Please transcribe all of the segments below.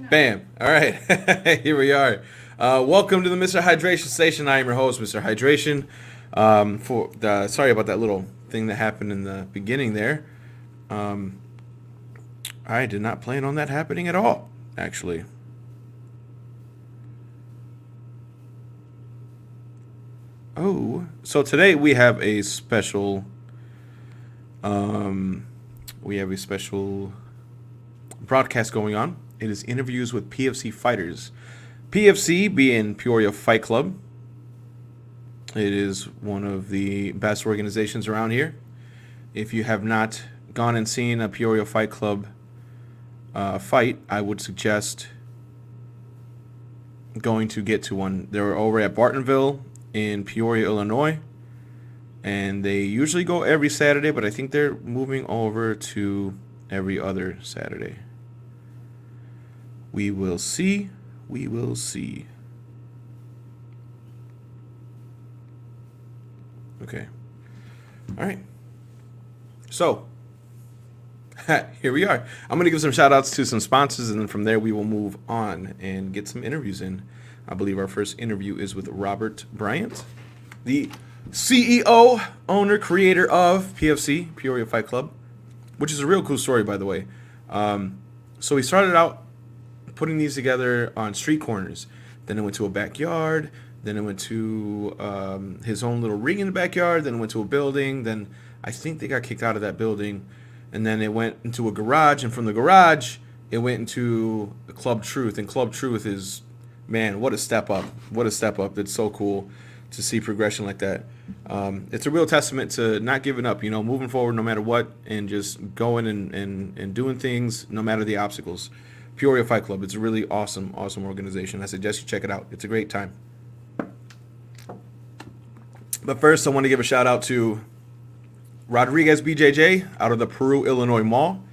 Bam. All right. Here we are. Welcome to the Mr. Hydration Station. I am your host, Mr. Hydration. Sorry about that little thing that happened in the beginning there. Um, I did not plan on that happening at all, actually. Oh, so today um, we have a special broadcast going on. It is interviews with PFC fighters. PFC being Peoria Fight Club. It is one of the best organizations around here. If you have not gone and seen a Peoria Fight Club fight, I would suggest going to get to one. They're over at Bartonville in Peoria, Illinois, and they usually go every Saturday, but I think they're moving over to every other Saturday. We will see. We will see. Okay. All right. So, here we are. I'm going to give some shout outs to some sponsors, and then from there we will move on and get some interviews in. I believe our first interview is with Robert Bryant, the CEO, owner, creator of PFC, Peoria Fight Club, which is a real cool story, by the way. So he started out putting these together on street corners. Then it went to a backyard. Then it went to his own little ring in the backyard. Then it went to a building. Then I think they got kicked out of that building. And then it went into a garage. And from the garage, it went into Club Truth. And Club Truth is, man, what a step up. What a step up. It's so cool to see progression like that. It's a real testament to not giving up, moving forward no matter what, and just going and doing things no matter the obstacles. Peoria Fight Club. It's a really awesome organization. I suggest you check it out. It's a great time. But first, I want to give a shout out to Rodriguez BJJ out of the Peru, Illinois Mall.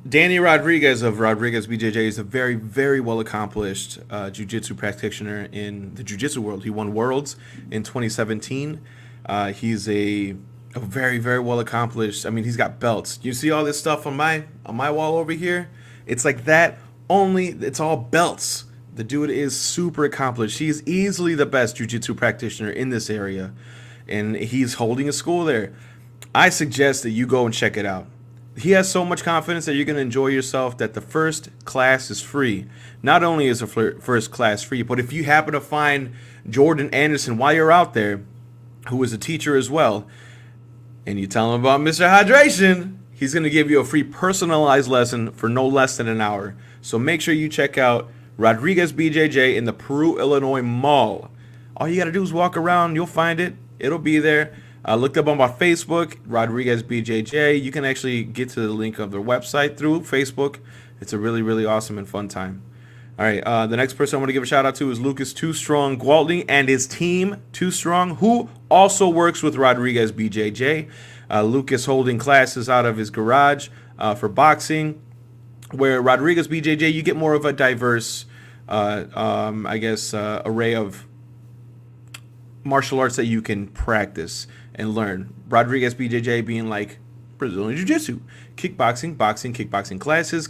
Danny Rodriguez of Rodriguez BJJ is a very, very well accomplished jiu-jitsu practitioner in the jiu-jitsu world. He won Worlds in 2017. He's a very, very well accomplished. I mean, he's got belts. You see all this stuff on my wall over here? It's like that, only it's all belts. The dude is super accomplished. He's easily the best jiu-jitsu practitioner in this area, and he's holding a school there. I suggest that you go and check it out. He has so much confidence that you're going to enjoy yourself that the first class is free. Not only is the first class free, but if you happen to find Jordan Anderson while you're out there, who is a teacher as well, and you tell him about Mr. Hydration, he's going to give you a free personalized lesson for no less than an hour. So make sure you check out Rodriguez BJJ in the Peru, Illinois Mall. All you got to do is walk around. You'll find it. It'll be there. Look up on my Facebook, Rodriguez BJJ. You can actually get to the link of their website through Facebook. It's a really, really awesome and fun time. All right, the next person I want to give a shout out to is Lucas Too Strong Gwaltney and his team, Too Strong, who also works with Rodriguez BJJ. Lucas holding classes out of his garage for boxing, where Rodriguez BJJ, you get more of a diverse, array of martial arts that you can practice and learn. Rodriguez BJJ being like Brazilian Jiu-Jitsu, kickboxing, boxing, kickboxing classes,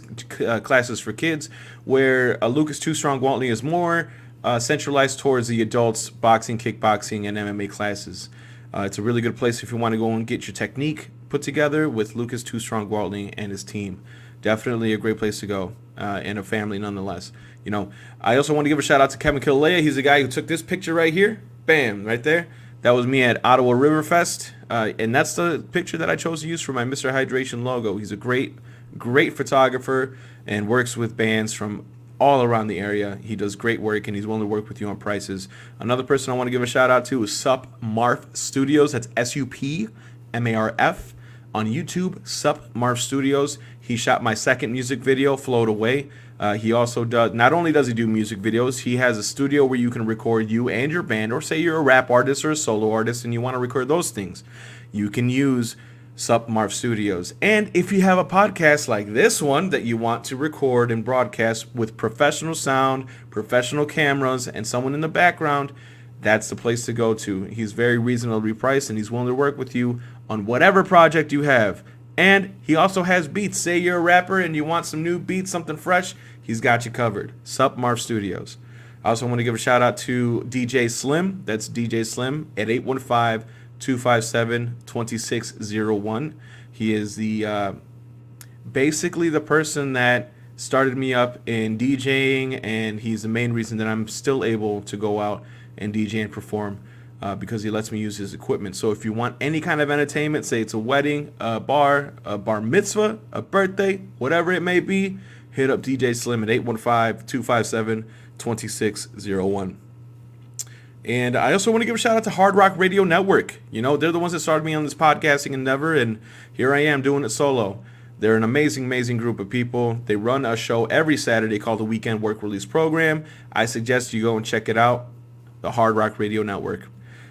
classes for kids, where Lucas Too Strong Gwaltney is more centralized towards the adults, boxing, kickboxing, and MMA classes. It's a really good place if you want to go and get your technique put together with Lucas Too Strong Gwaltney and his team. Definitely a great place to go, and a family nonetheless. I also want to give a shout out to Kevin Killalea. He's the guy who took this picture right here. Bam, right there. That was me at Ottawa Riverfest, and that's the picture that I chose to use for my Mr. Hydration logo. He's a great, great photographer and works with bands from all around the area. He does great work, and he's willing to work with you on prices. Another person I want to give a shout out to is Sup Marf Studios. That's SUPMARF on YouTube. Sup Marf Studios. He shot my second music video, Float Away. He also does, not only does he do music videos, he has a studio where you can record you and your band, or say you're a rap artist or a solo artist and you want to record those things. You can use Sup Marv Studios. And if you have a podcast like this one that you want to record and broadcast with professional sound, professional cameras, and someone in the background, that's the place to go to. He's very reasonably priced, and he's willing to work with you on whatever project you have. And he also has beats. Say you're a rapper and you want some new beats, something fresh, he's got you covered. Sup Marv Studios. I also want to give a shout out to DJ Slim. That's DJ Slim at 815-257-2601. He is the basically the person that started me up in DJing, and he's the main reason that I'm still able to go out and DJ and perform because he lets me use his equipment. So if you want any kind of entertainment, say it's a wedding, a bar mitzvah, a birthday, whatever it may be, hit up DJ Slim at 815-257-2601. And I also want to give a shout out to Hard Rock Radio Network. You know, they're the ones that started me on this podcasting endeavor, and here I am doing it solo. They're an amazing, amazing group of people. They run a show every Saturday called the Weekend Work Release Program. I suggest you go and check it out, the Hard Rock Radio Network.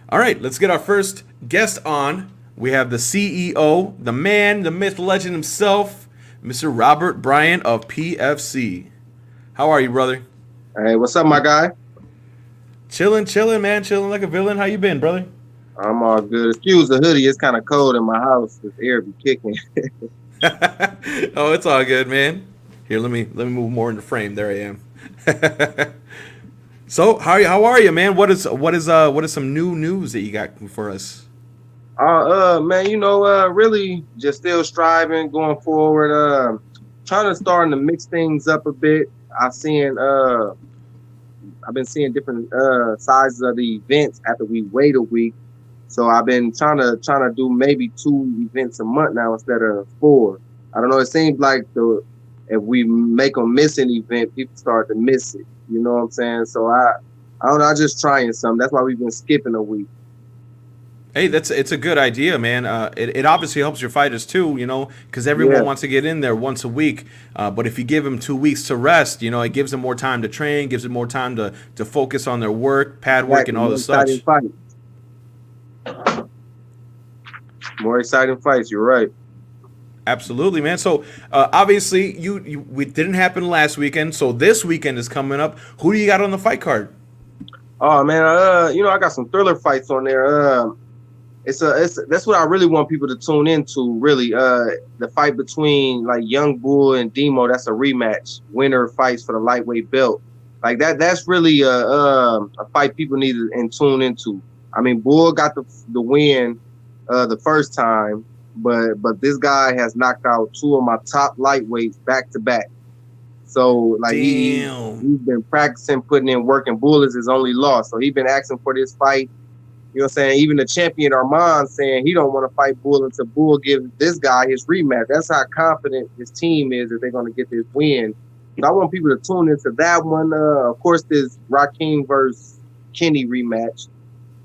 All right, let's get our first guest on. We have the CEO, the man, the myth, legend himself, Mr. Robert Bryant of PFC. How are you, brother? Hey, what's up, my guy? Chilling, man. Chilling like a villain. How you been, brother? I'm all good. Excuse the hoodie. It's kind of cold in my house. The air be kicking. Oh, it's all good, man. Here, let me move more in the frame. There I am. So, how are you, man? What is some new news that you got for us? Man, really just still striving, going forward. Trying to starting to mix things up a bit. I've been seeing different sizes of the events after we wait a week. So I've been trying to do maybe 2 events a month now instead of 4. I don't know. It seems like if we make them miss an event, people start to miss it. You know what I'm saying? So I don't know. I'm just trying something. That's why we've been skipping a week. Hey, it's a good idea, man. It obviously helps your fighters too, you know, because everyone wants to get in there once a week. But if you give them 2 weeks to rest, you know, it gives them more time to train, gives them more time to focus on their work, pad work, and all the such. More exciting fights. You're right. Absolutely, man. So obviously, we didn't happen last weekend, so this weekend is coming up. Who do you got on the fight card? Oh man, I got some thriller fights on there. That's what I really want people to tune into. Really, the fight between like Young Bull and Demo. That's a rematch. Winner fights for the lightweight belt. Like that. That's really a fight people need to tune into. I mean, Bull got the win the first time, but this guy has knocked out 2 of my top lightweights back to back. So like he's been practicing, putting in work, and Bull is his only loss. So he's been asking for this fight. You know what I'm saying? Even the champion Armand saying he don't want to fight Bull until Bull gives this guy his rematch. That's how confident his team is that they're going to get this win. So I want people to tune into that one. Of course, this Raheem versus Kenny rematch,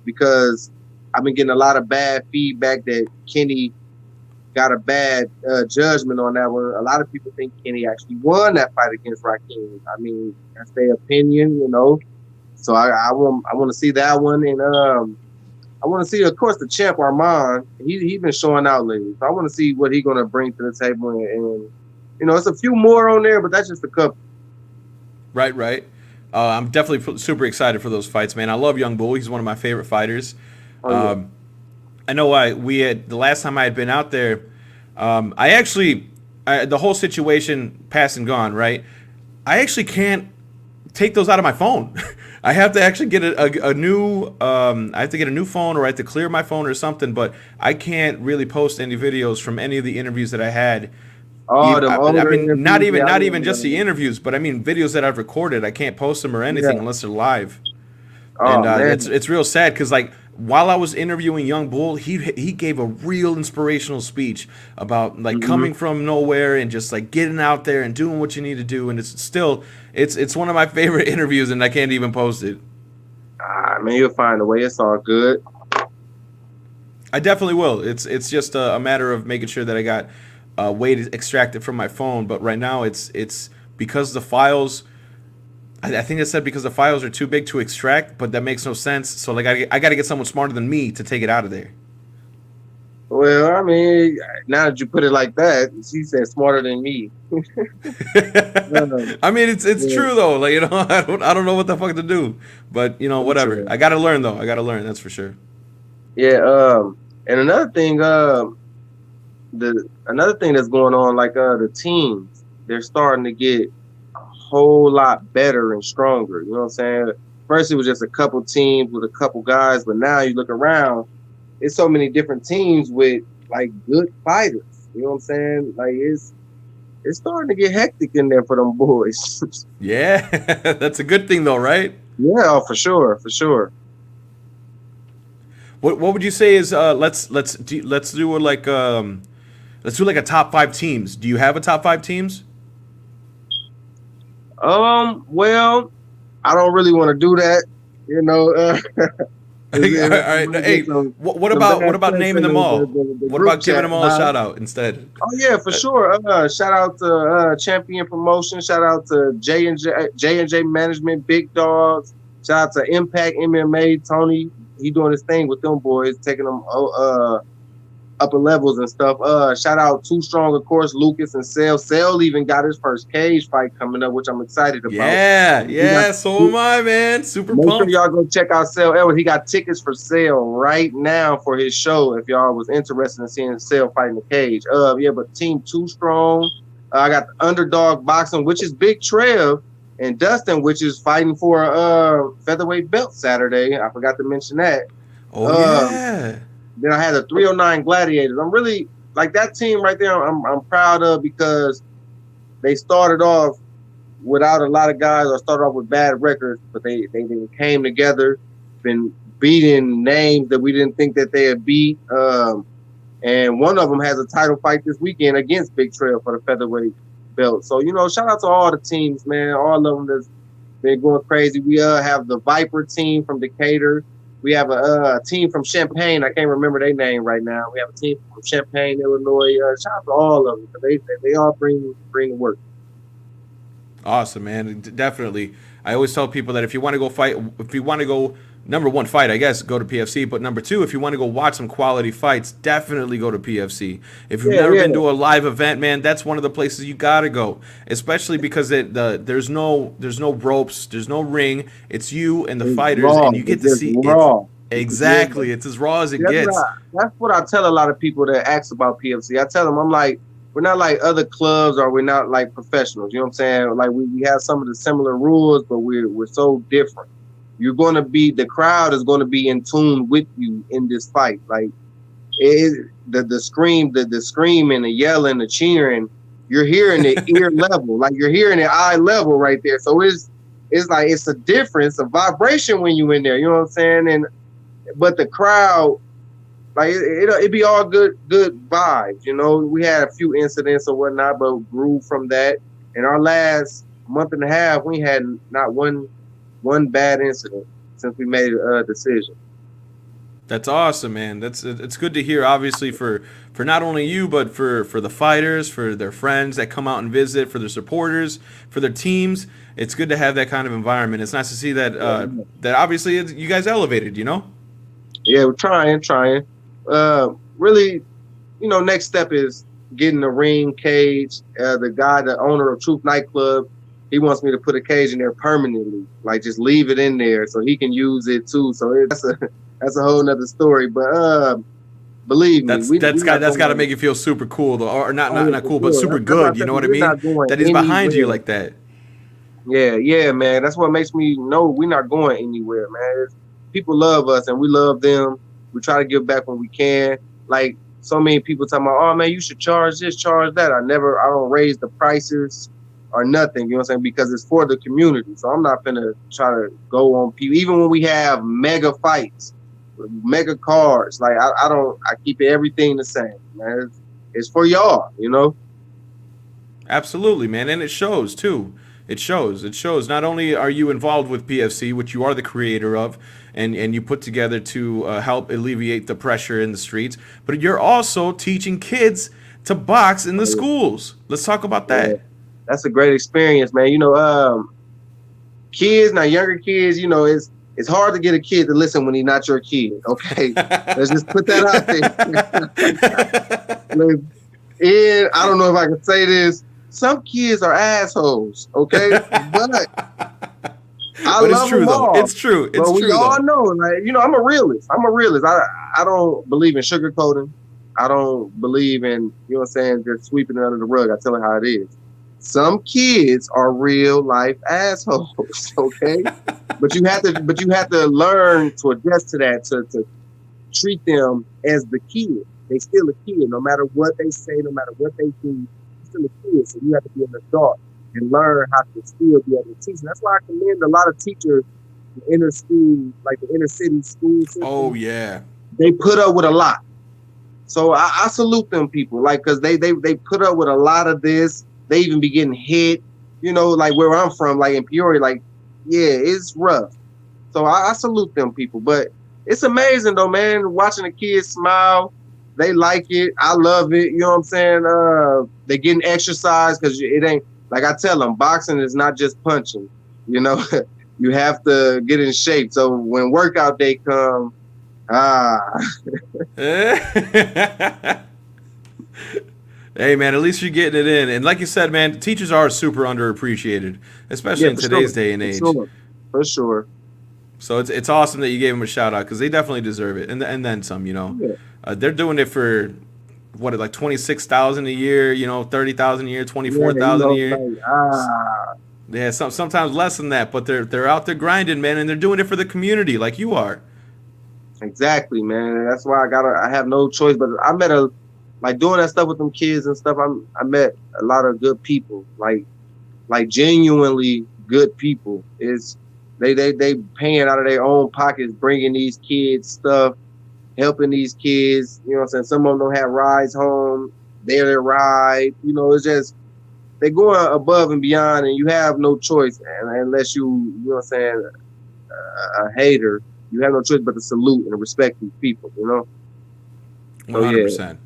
because I've been getting a lot of bad feedback that Kenny got a bad judgment on that one. A lot of people think Kenny actually won that fight against Raheem. I mean, that's their opinion, you know. So I want to see that one, and I want to see, of course, the champ Armand. He's been showing out lately. So I want to see what he's going to bring to the table, and you know, it's a few more on there, but that's just a couple. Right. I'm definitely super excited for those fights, man. I love Young Bull. He's one of my favorite fighters. Oh, yeah. I know the last time I had been out there, the whole situation passed and gone, right? I actually can't take those out of my phone. I have to actually get a new phone, or I have to clear my phone or something, but I can't really post any videos from any of the interviews that I had. Oh, I mean, not even just the interviews, but I mean videos that I've recorded. I can't post them or anything unless they're live. Oh, and it's real sad because like while I was interviewing Young Bull, he gave a real inspirational speech about like coming from nowhere and just like getting out there and doing what you need to do. And it's one of my favorite interviews, and I can't even post it. Man, you'll find a way. It's all good. I definitely will. It's just a matter of making sure that I got a way to extract it from my phone. But right now it's because the files. I think it said because the files are too big to extract, but that makes no sense. So like I got to get someone smarter than me to take it out of there. Well, I mean, now that you put it like that, she said smarter than me. I mean, it's true though. Like, you know, I don't know what the fuck to do, but you know, whatever. I got to learn though. I got to learn. That's for sure. Yeah. And another thing, another thing that's going on, like the teams, they're starting to get a whole lot better and stronger. You know what I'm saying? First, it was just a couple teams with a couple guys, but now you look around, it's so many different teams with like good fighters. You know what I'm saying? Like it's starting to get hectic in there for them boys. Yeah, that's a good thing though, right? Yeah, for sure, for sure. What would you say is let's do like a top 5 teams. Do you have a top 5 teams? Well, I don't really want to do that. You know, All right. Hey, what about naming them all? What about giving them all a shout out instead? Oh yeah, for sure. Shout out to Champion Promotion. Shout out to J&J Management, Big Dogs. Shout out to Impact MMA. Tony, he doing his thing with them boys, taking them upper levels and stuff. Shout out Too Strong, of course, Lucas and Sale. Sale even got his first cage fight coming up, which I'm excited about. Yeah, so am I, man. Super Make pumped. sure y'all go check out Sale Edwards. He got tickets for sale right now for his show if y'all was interested in seeing Sale fight in the cage. Yeah, but Team Too Strong. I got the Underdog Boxing, which is Big Trev, and Dustin, which is fighting for a featherweight belt Saturday. I forgot to mention that. Yeah. Then I had the 309 Gladiators. I'm really like that team right there. I'm proud of because they started off without a lot of guys or started off with bad records, but they came together, been beating names that we didn't think that they had beat. And one of them has a title fight this weekend against Big Trail for the featherweight belt. So, shout out to all the teams, man. All of them that's been going crazy. We have the Viper team from Decatur. We have a team from Champaign. I can't remember their name right now. We have a team from Champaign, Illinois. Shout out to all of them. They all bring work. Awesome, man. Definitely. I always tell people that if you want to go fight, if you want to go number 1 fight, I guess, go to PFC. But number 2, if you want to go watch some quality fights, definitely go to PFC. If you've never been to a live event, man, that's one of the places you gotta go. Especially because there's no ropes, there's no ring. It's you and the fighters, raw. and you get to see raw. Exactly. It's as raw as it gets. That's what I tell a lot of people that ask about PFC. I tell them, I'm like, we're not like other clubs, or we're not like professionals. You know what I'm saying? Like we have some of the similar rules, but we're so different. The crowd is going to be in tune with you in this fight. Like the scream and the yelling, the cheering, you're hearing it ear level, like you're hearing it eye level right there. So it's like it's a difference, a vibration when you in there. You know what I'm saying? But the crowd, like it'd be all good vibes. We had a few incidents or whatnot, but grew from that. In our last month and a half, we had not one bad incident since we made a decision. That's awesome, man. It's good to hear. Obviously, for not only you, but for the fighters, for their friends that come out and visit, for their supporters, for their teams. It's good to have that kind of environment. It's nice to see that that obviously you guys elevated. Yeah, we're trying. Really, next step is getting the ring cage. The owner of Truth Nightclub, he wants me to put a cage in there permanently, like just leave it in there so he can use it too. So that's a whole nother story. But believe me, that's got to make you feel super cool, though, or not cool, but super good. You know what I mean? That he's behind you like that. Yeah, man. That's what makes me know we're not going anywhere, man. People love us and we love them. We try to give back when we can. Like so many people talking about, oh man, you should charge this, charge that. I don't raise the prices or nothing, you know what I'm saying? Because it's for the community. So I'm not gonna try to go on people. Even when we have mega fights, mega cards, like I keep everything the same, man. It's for y'all, Absolutely, man. And it shows too. It shows. Not only are you involved with PFC, which you are the creator of, and you put together to help alleviate the pressure in the streets, but you're also teaching kids to box in the schools. Let's talk about that. Yeah. That's a great experience, man. Kids, now younger kids, it's hard to get a kid to listen when he's not your kid. Okay, let's just put that out there. And I don't know if I can say this. Some kids are assholes, okay? But I love them all. It's true. It's but true. We all know, like, I'm a realist. I don't believe in sugarcoating. I don't believe in, just sweeping it under the rug. I tell it how it is. Some kids are real life assholes, okay? But you have to learn to adjust to that, to treat them as the kid. They still a kid, no matter what they say, no matter what they do, they're still a kid. So you have to be an adult and learn how to still be able to teach. And that's why I commend a lot of teachers in inner school, like the inner city school system. Oh yeah. They put up with a lot. So I salute them people, like, because they put up with a lot of this. They even be getting hit, you know, like where I'm from, like in Peoria, like, yeah, it's rough. So I salute them people. But it's amazing though, man, watching the kids smile. They like it. I love it. You know what I'm saying? They getting exercise, because it ain't, like I tell them, boxing is not just punching. You know, you have to get in shape. So when workout day come, Hey man, at least you're getting it in. And like you said, man, teachers are super underappreciated, especially in today's day and age. For sure. So it's awesome that you gave them a shout out, because they definitely deserve it, and then some. You know, they're doing it for what, like 26,000 a year. You know, 30,000 a year, 24,000 a year. Like, yeah, sometimes less than that, but they're out there grinding, man, and they're doing it for the community, like you are. Exactly, man. That's why I have no choice. But I met like doing that stuff with them kids and stuff. I met a lot of good people, like genuinely good people. They paying out of their own pockets, bringing these kids stuff, helping these kids. You know what I'm saying? Some of them don't have rides home. They're their ride. You know, it's just they're going above and beyond, and you have no choice, unless you know what I'm saying, a hater. You have no choice but to salute and respect these people, you know? 100%.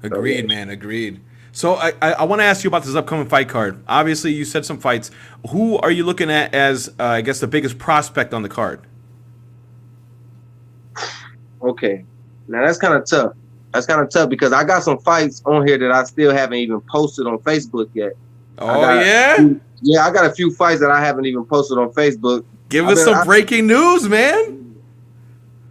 Agreed, man. Agreed. So I want to ask you about this upcoming fight card. Obviously, you said some fights. Who are you looking at as, I guess, the biggest prospect on the card? Okay. Now, that's kind of tough. That's kind of tough, because I got some fights on here that I still haven't even posted on Facebook yet. Yeah, I got a few fights that I haven't even posted on Facebook. Give us some breaking news, man.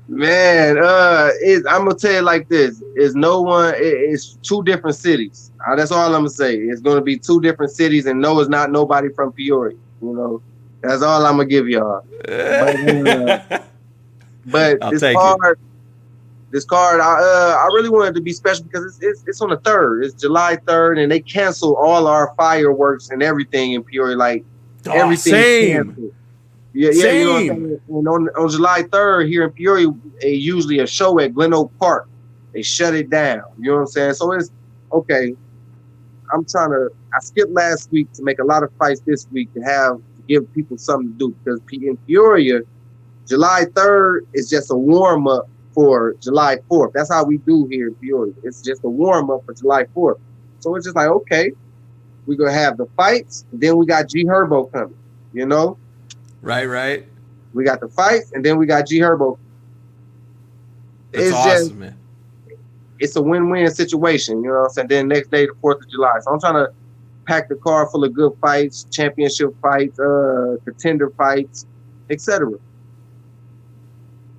Man, I'm gonna tell you like this: it's two different cities. That's all I'm gonna say. It's gonna be two different cities, and no, it's not nobody from Peoria. You know, that's all I'm gonna give y'all. But this card, I really wanted to be special, because it's on the 3rd. It's July 3rd, and they cancel all our fireworks and everything in Peoria. Like everything canceled. Yeah, you know what I'm saying? And on July 3rd here in Peoria, usually a show at Glen Oak Park. They shut it down. You know what I'm saying? So it's okay. I skipped last week to make a lot of fights this week to give people something to do, because in Peoria, July 3rd is just a warm up for July 4th. That's how we do here in Peoria. It's just a warm up for July 4th. So it's just like, okay, we're going to have the fights, and then we got G Herbo coming, you know? Right. We got the fights, and then we got G Herbo. It's awesome, man. It's a win-win situation, you know what I'm saying? Then next day, the 4th of July. So I'm trying to pack the card full of good fights, championship fights, contender fights, etc.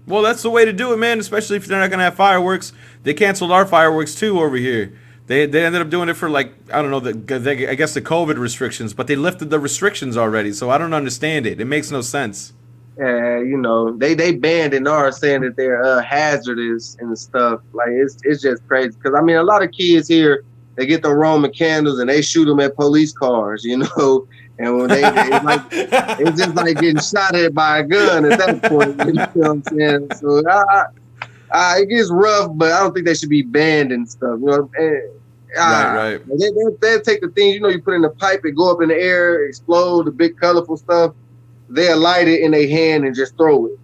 Well, that's the way to do it, man, especially if they're not going to have fireworks. They canceled our fireworks, too, over here. They ended up doing it for, like, I don't know, I guess the COVID restrictions, but they lifted the restrictions already, so I don't understand it. It makes no sense. You know, they banned in ours, saying that they're hazardous and stuff. Like, it's just crazy. Because, I mean, a lot of kids here, they get the Roman candles and they shoot them at police cars, you know. And when it's just like getting shot at by a gun at that point. You know what I'm saying? So it gets rough, but I don't think they should be banned and stuff. You know, right. They take the things, you know, you put in the pipe, it go up in the air, explode, the big colorful stuff. They'll light it in their hand and just throw it.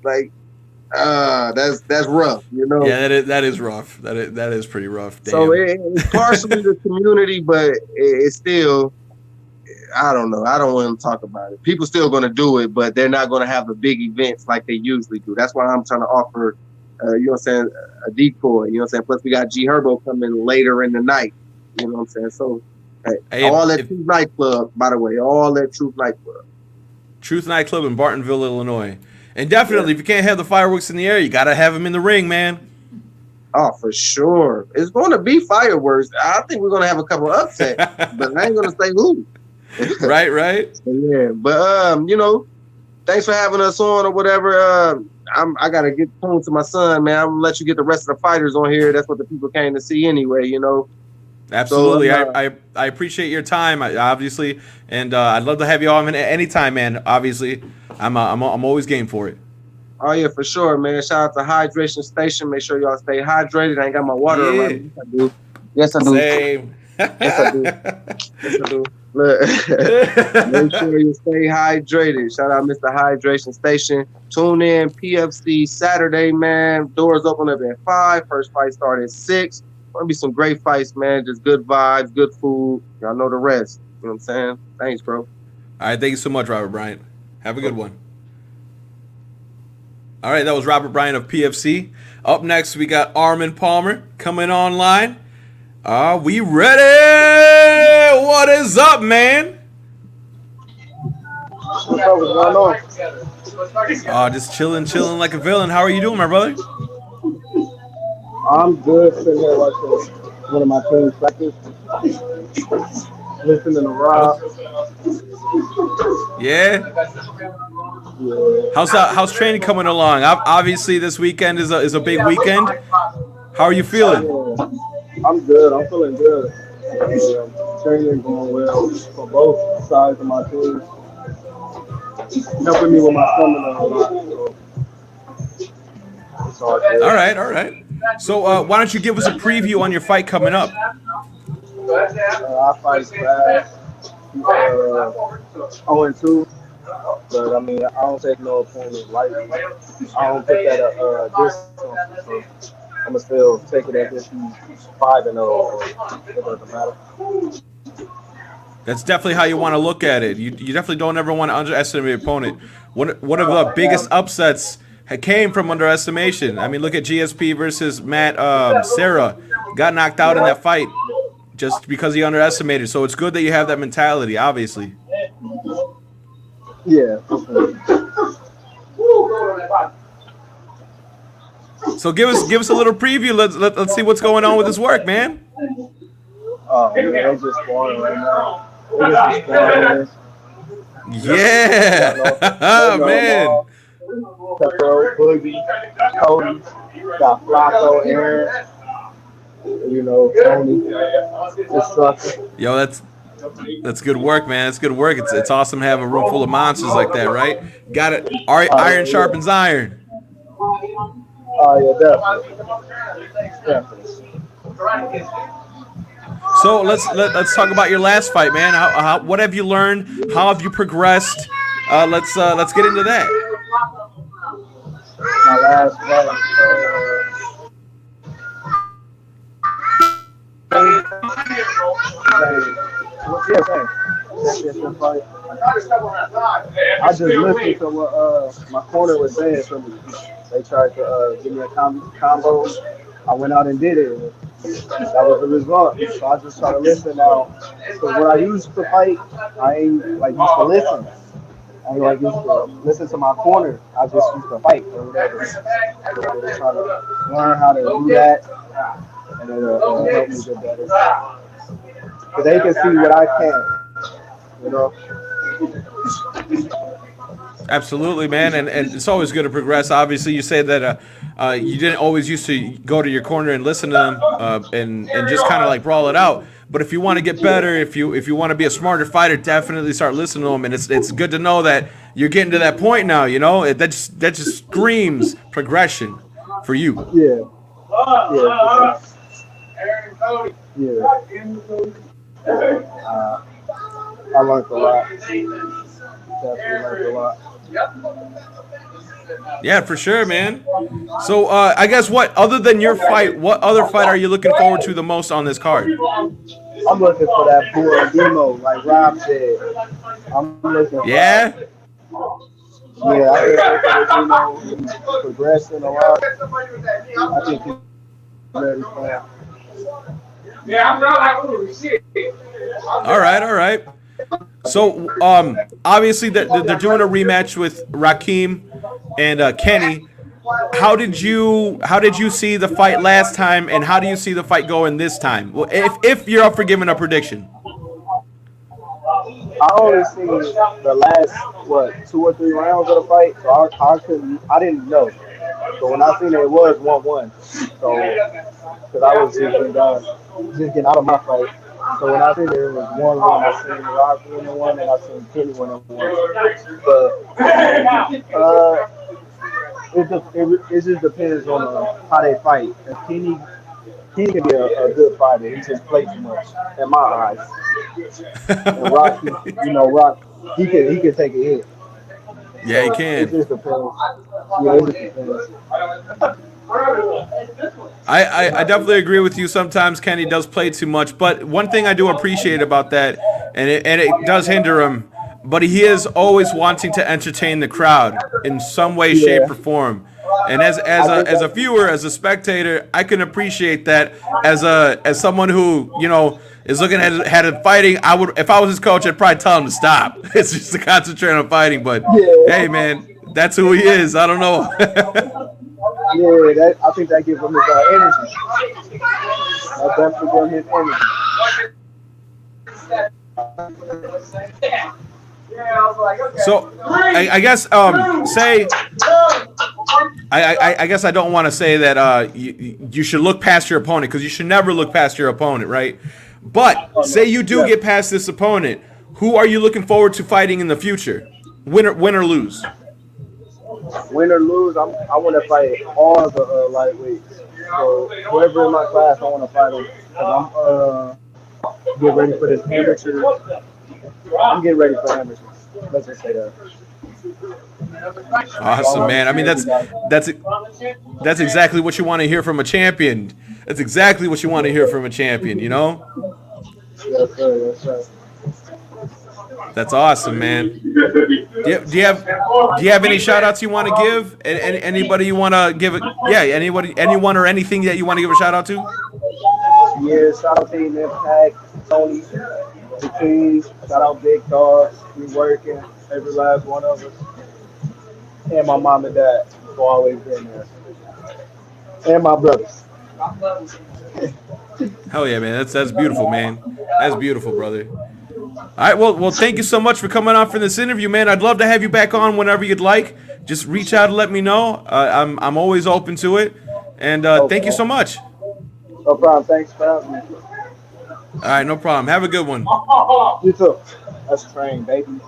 Like, that's rough, you know. Yeah, that is rough. That is pretty rough. Damn. So it's partially the community, but it's still, I don't know. I don't want to talk about it. People still going to do it, but they're not going to have the big events like they usually do. That's why I'm trying to offer, you know what I'm saying, a decoy. You know what I'm saying? Plus, we got G Herbo coming later in the night. You know what I'm saying? So, Truth Nightclub, by the way, all that Truth Nightclub. Truth Nightclub in Bartonville, Illinois. And definitely, if you can't have the fireworks in the air, you got to have them in the ring, man. Oh, for sure. It's going to be fireworks. I think we're going to have a couple upsets, but I ain't going to say who. Right. Yeah, but thanks for having us on or whatever. I gotta get tuned to my son, man. I'm gonna let you get the rest of the fighters on here. That's what the people came to see anyway, Absolutely. So, I appreciate your time, obviously, and I'd love to have you on anytime, man. Obviously, I'm always game for it. oh yeah, for sure, man. Shout out to Hydration Station. Make sure y'all stay hydrated. I ain't got my water Yeah. around me. Yes, I do. Same. Yes, I do. Yes, I do. Look, make sure you stay hydrated. Shout out Mr. Hydration Station. Tune in PFC Saturday, man. Doors open up at 5. First fight start at 6. Gonna be some great fights, man. Just good vibes, good food. Y'all know the rest. You know what I'm saying? Thanks, bro. All right, thank you so much, Robert Bryant. Have a good one. All right, that was Robert Bryant of PFC. Up next, we got Armin Palmer coming online. Are we ready? What is up, man? What's up? What's going on? Just chilling like a villain. How are you doing, my brother? I'm good sitting here watching one of my teams practice, listening to Rob. Yeah. Yeah. How's training coming along? Obviously, this weekend is a big weekend. How are you feeling? I'm good. I'm feeling good. Training going well for both sides of my team. Helping me with my stamina a lot. So it's all good. All right. So why don't you give us a preview on your fight coming up? I fight fast. 0-2. But I mean, I don't take no opponent lightly. I don't put that distance on. So I'm gonna still take it as if he's 5-0. It doesn't matter. That's definitely how you want to look at it. You definitely don't ever want to underestimate your opponent. One of the biggest upsets came from underestimation. I mean, look at GSP versus Matt Serra. Got knocked out in that fight just because he underestimated. So it's good that you have that mentality, obviously. Yeah. So give us a little preview. Let's see what's going on with his work, man. Man, they're just scoring right now. They're just scoring. Yeah, man. Pepper, Boogie, Cody, got Flacco, Aaron, Tony, Instructor. Yo, that's good work, man. That's good work. It's awesome to have a room full of monsters like that, right? Got it. Iron sharpens iron. Oh yeah, definitely. So let's talk about your last fight, man. What have you learned? How have you progressed? Let's get into that. My last fight. Fight. I just listened to what my corner was saying to me. They tried to give me a combo. I went out and did it. That was the result. So I just try to listen now. So when I used to fight, I ain't like used to listen. I ain't like used to listen to my corner. I just used to fight or whatever. So they're trying to learn how to do that, and it'll help me get better. But they can see what I can, Absolutely, man, and it's always good to progress. Obviously, you say that you didn't always used to go to your corner and listen to them and just kind of like brawl it out. But if you want to get better, if you want to be a smarter fighter, definitely start listening to them. And it's good to know that you're getting to that point now. That just screams progression for you. Yeah. I learned a lot. Definitely learned a lot. Yeah, for sure, man. So I guess other than your fight, what other fight are you looking forward to the most on this card? I'm looking for that poor demo, like Rob said. I'm looking for Yeah? Yeah, I think he's progressing a lot. I think he's ready for that. All right. So, obviously, they're doing a rematch with Rakim and Kenny. how did you see the fight last time, and how do you see the fight going this time? Well, if you're up for giving a prediction. I only seen the last what 2 or 3 rounds of the fight, so I didn't know. So when I seen it was 1-1. So because I was just getting out of my fight. So when I seen it was 1-1. I seen Rock winning one and I seen Kenny winning one. But it just depends on how they fight. And he can be a good fighter. He just plays too much in my eyes. And Rock, Rock, he can take a hit. Yeah, he So it can. just depends. Yeah, it just depends. I definitely agree with you. Sometimes Kenny does play too much, but one thing I do appreciate about that, and it does hinder him, but he is always wanting to entertain the crowd in some way, shape, Yeah, or form. And as I think as a that. viewer, as a spectator, I can appreciate that. As someone who is looking at it fighting, I would, if I was his coach, I'd probably tell him to stop. It's just to concentrate on fighting. But hey, Yeah, man, that's who he is. I don't know. yeah. I think that gives him his energy. That definitely gives him his So I guess say I guess I don't want to say that you should look past your opponent, because you should never look past your opponent, right? But say energy. you do Yeah. get past this opponent, who are you looking forward to fighting in the future? Win or lose. Win or lose, I want to fight all the lightweights. So whoever in my class, I want to fight them because I'm get ready for this amateur. I'm getting ready for amateur. Let's just say that. So I Awesome, want to man. I see mean, everybody. that's exactly what you want to hear from a champion. That's exactly what you want to hear from a champion. Yes, sir. Yes, sir. That's awesome, man. Do you have any shout outs you want to give? Anybody you want to give it? Yeah, anyone or anything that you want to give a shout out to? Yeah, shout out Team Impact, Tony, the team. Shout out Big Dogs. We working, every last one of us. And my mom and dad for always being there. And my brothers. Hell yeah, man. That's beautiful, man. That's beautiful, brother. All right, well, thank you so much for coming on for this interview, man. I'd love to have you back on whenever you'd like. Just reach out and let me know. I'm always open to it. And thank you Okay. so much. No problem. Thanks for having me. All right, no problem. Have a good one. You too. Let's train, baby.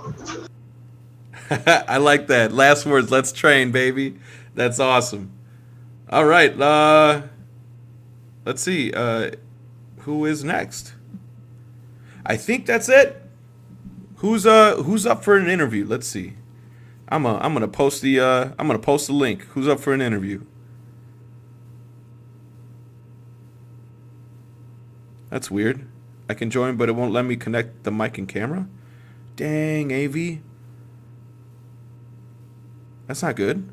I like that. Last words. Let's train, baby. That's awesome. All right. Let's see. Who is next? I think that's it. Who's up for an interview? Let's see. I'm gonna post the link. Who's up for an interview? That's weird. I can join, but it won't let me connect the mic and camera. Dang, AV. That's not good.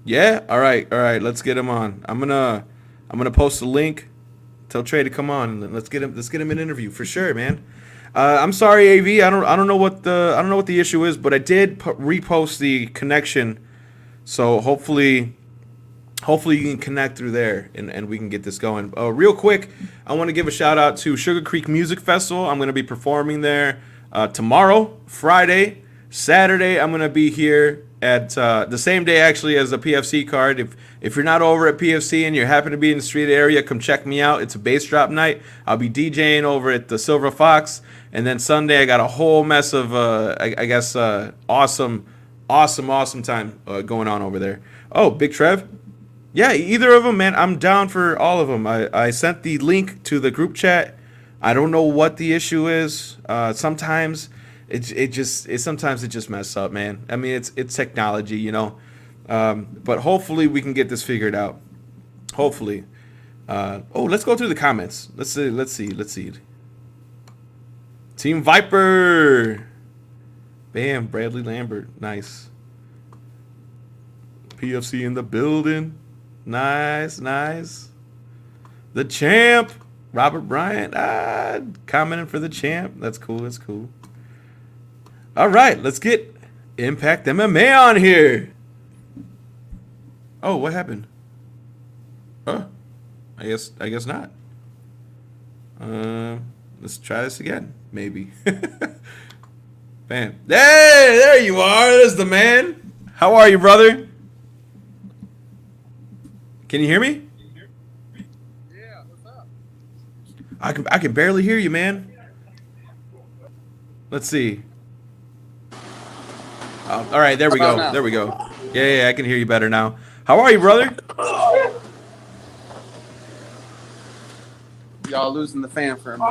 Yeah. All right. Let's get him on. I'm gonna post a link. Tell Trey to come on and let's get him an interview for sure, man. I'm sorry, AV. I don't know what the issue is, but I did repost the connection, so hopefully you can connect through there and we can get this going. Real quick, I want to give a shout out to Sugar Creek Music Festival. I'm going to be performing there tomorrow, Friday, Saturday. I'm going to be here at the same day actually as the PFC card. If you're not over at PFC and you happen to be in the street area, come check me out. It's a bass drop night. I'll be DJing over at the Silver Fox, and then Sunday I got a whole mess of awesome time going on over there. Oh, Big Trev. Yeah, either of them, man. I'm down for all of them. I sent the link to the group chat. I don't know what the issue is. Sometimes it just messes up, man. I mean, it's technology, but hopefully we can get this figured out. Hopefully. Let's go through the comments. Let's see. Team Viper. Bam, Bradley Lambert. Nice. PFC in the building. Nice. The champ. Robert Bryant, commenting for the champ. That's cool. That's cool. All right, let's get Impact MMA on here. Oh, what happened? Oh, I guess not. Let's try this again, maybe. Bam. Hey, there you are. There's the man. How are you, brother? Can you hear me? Yeah, what's up? I can barely hear you, man. Let's see. Oh, all right, there we go. There we go. Yeah, I can hear you better now. How are you, brother? Y'all losing the fan for a minute.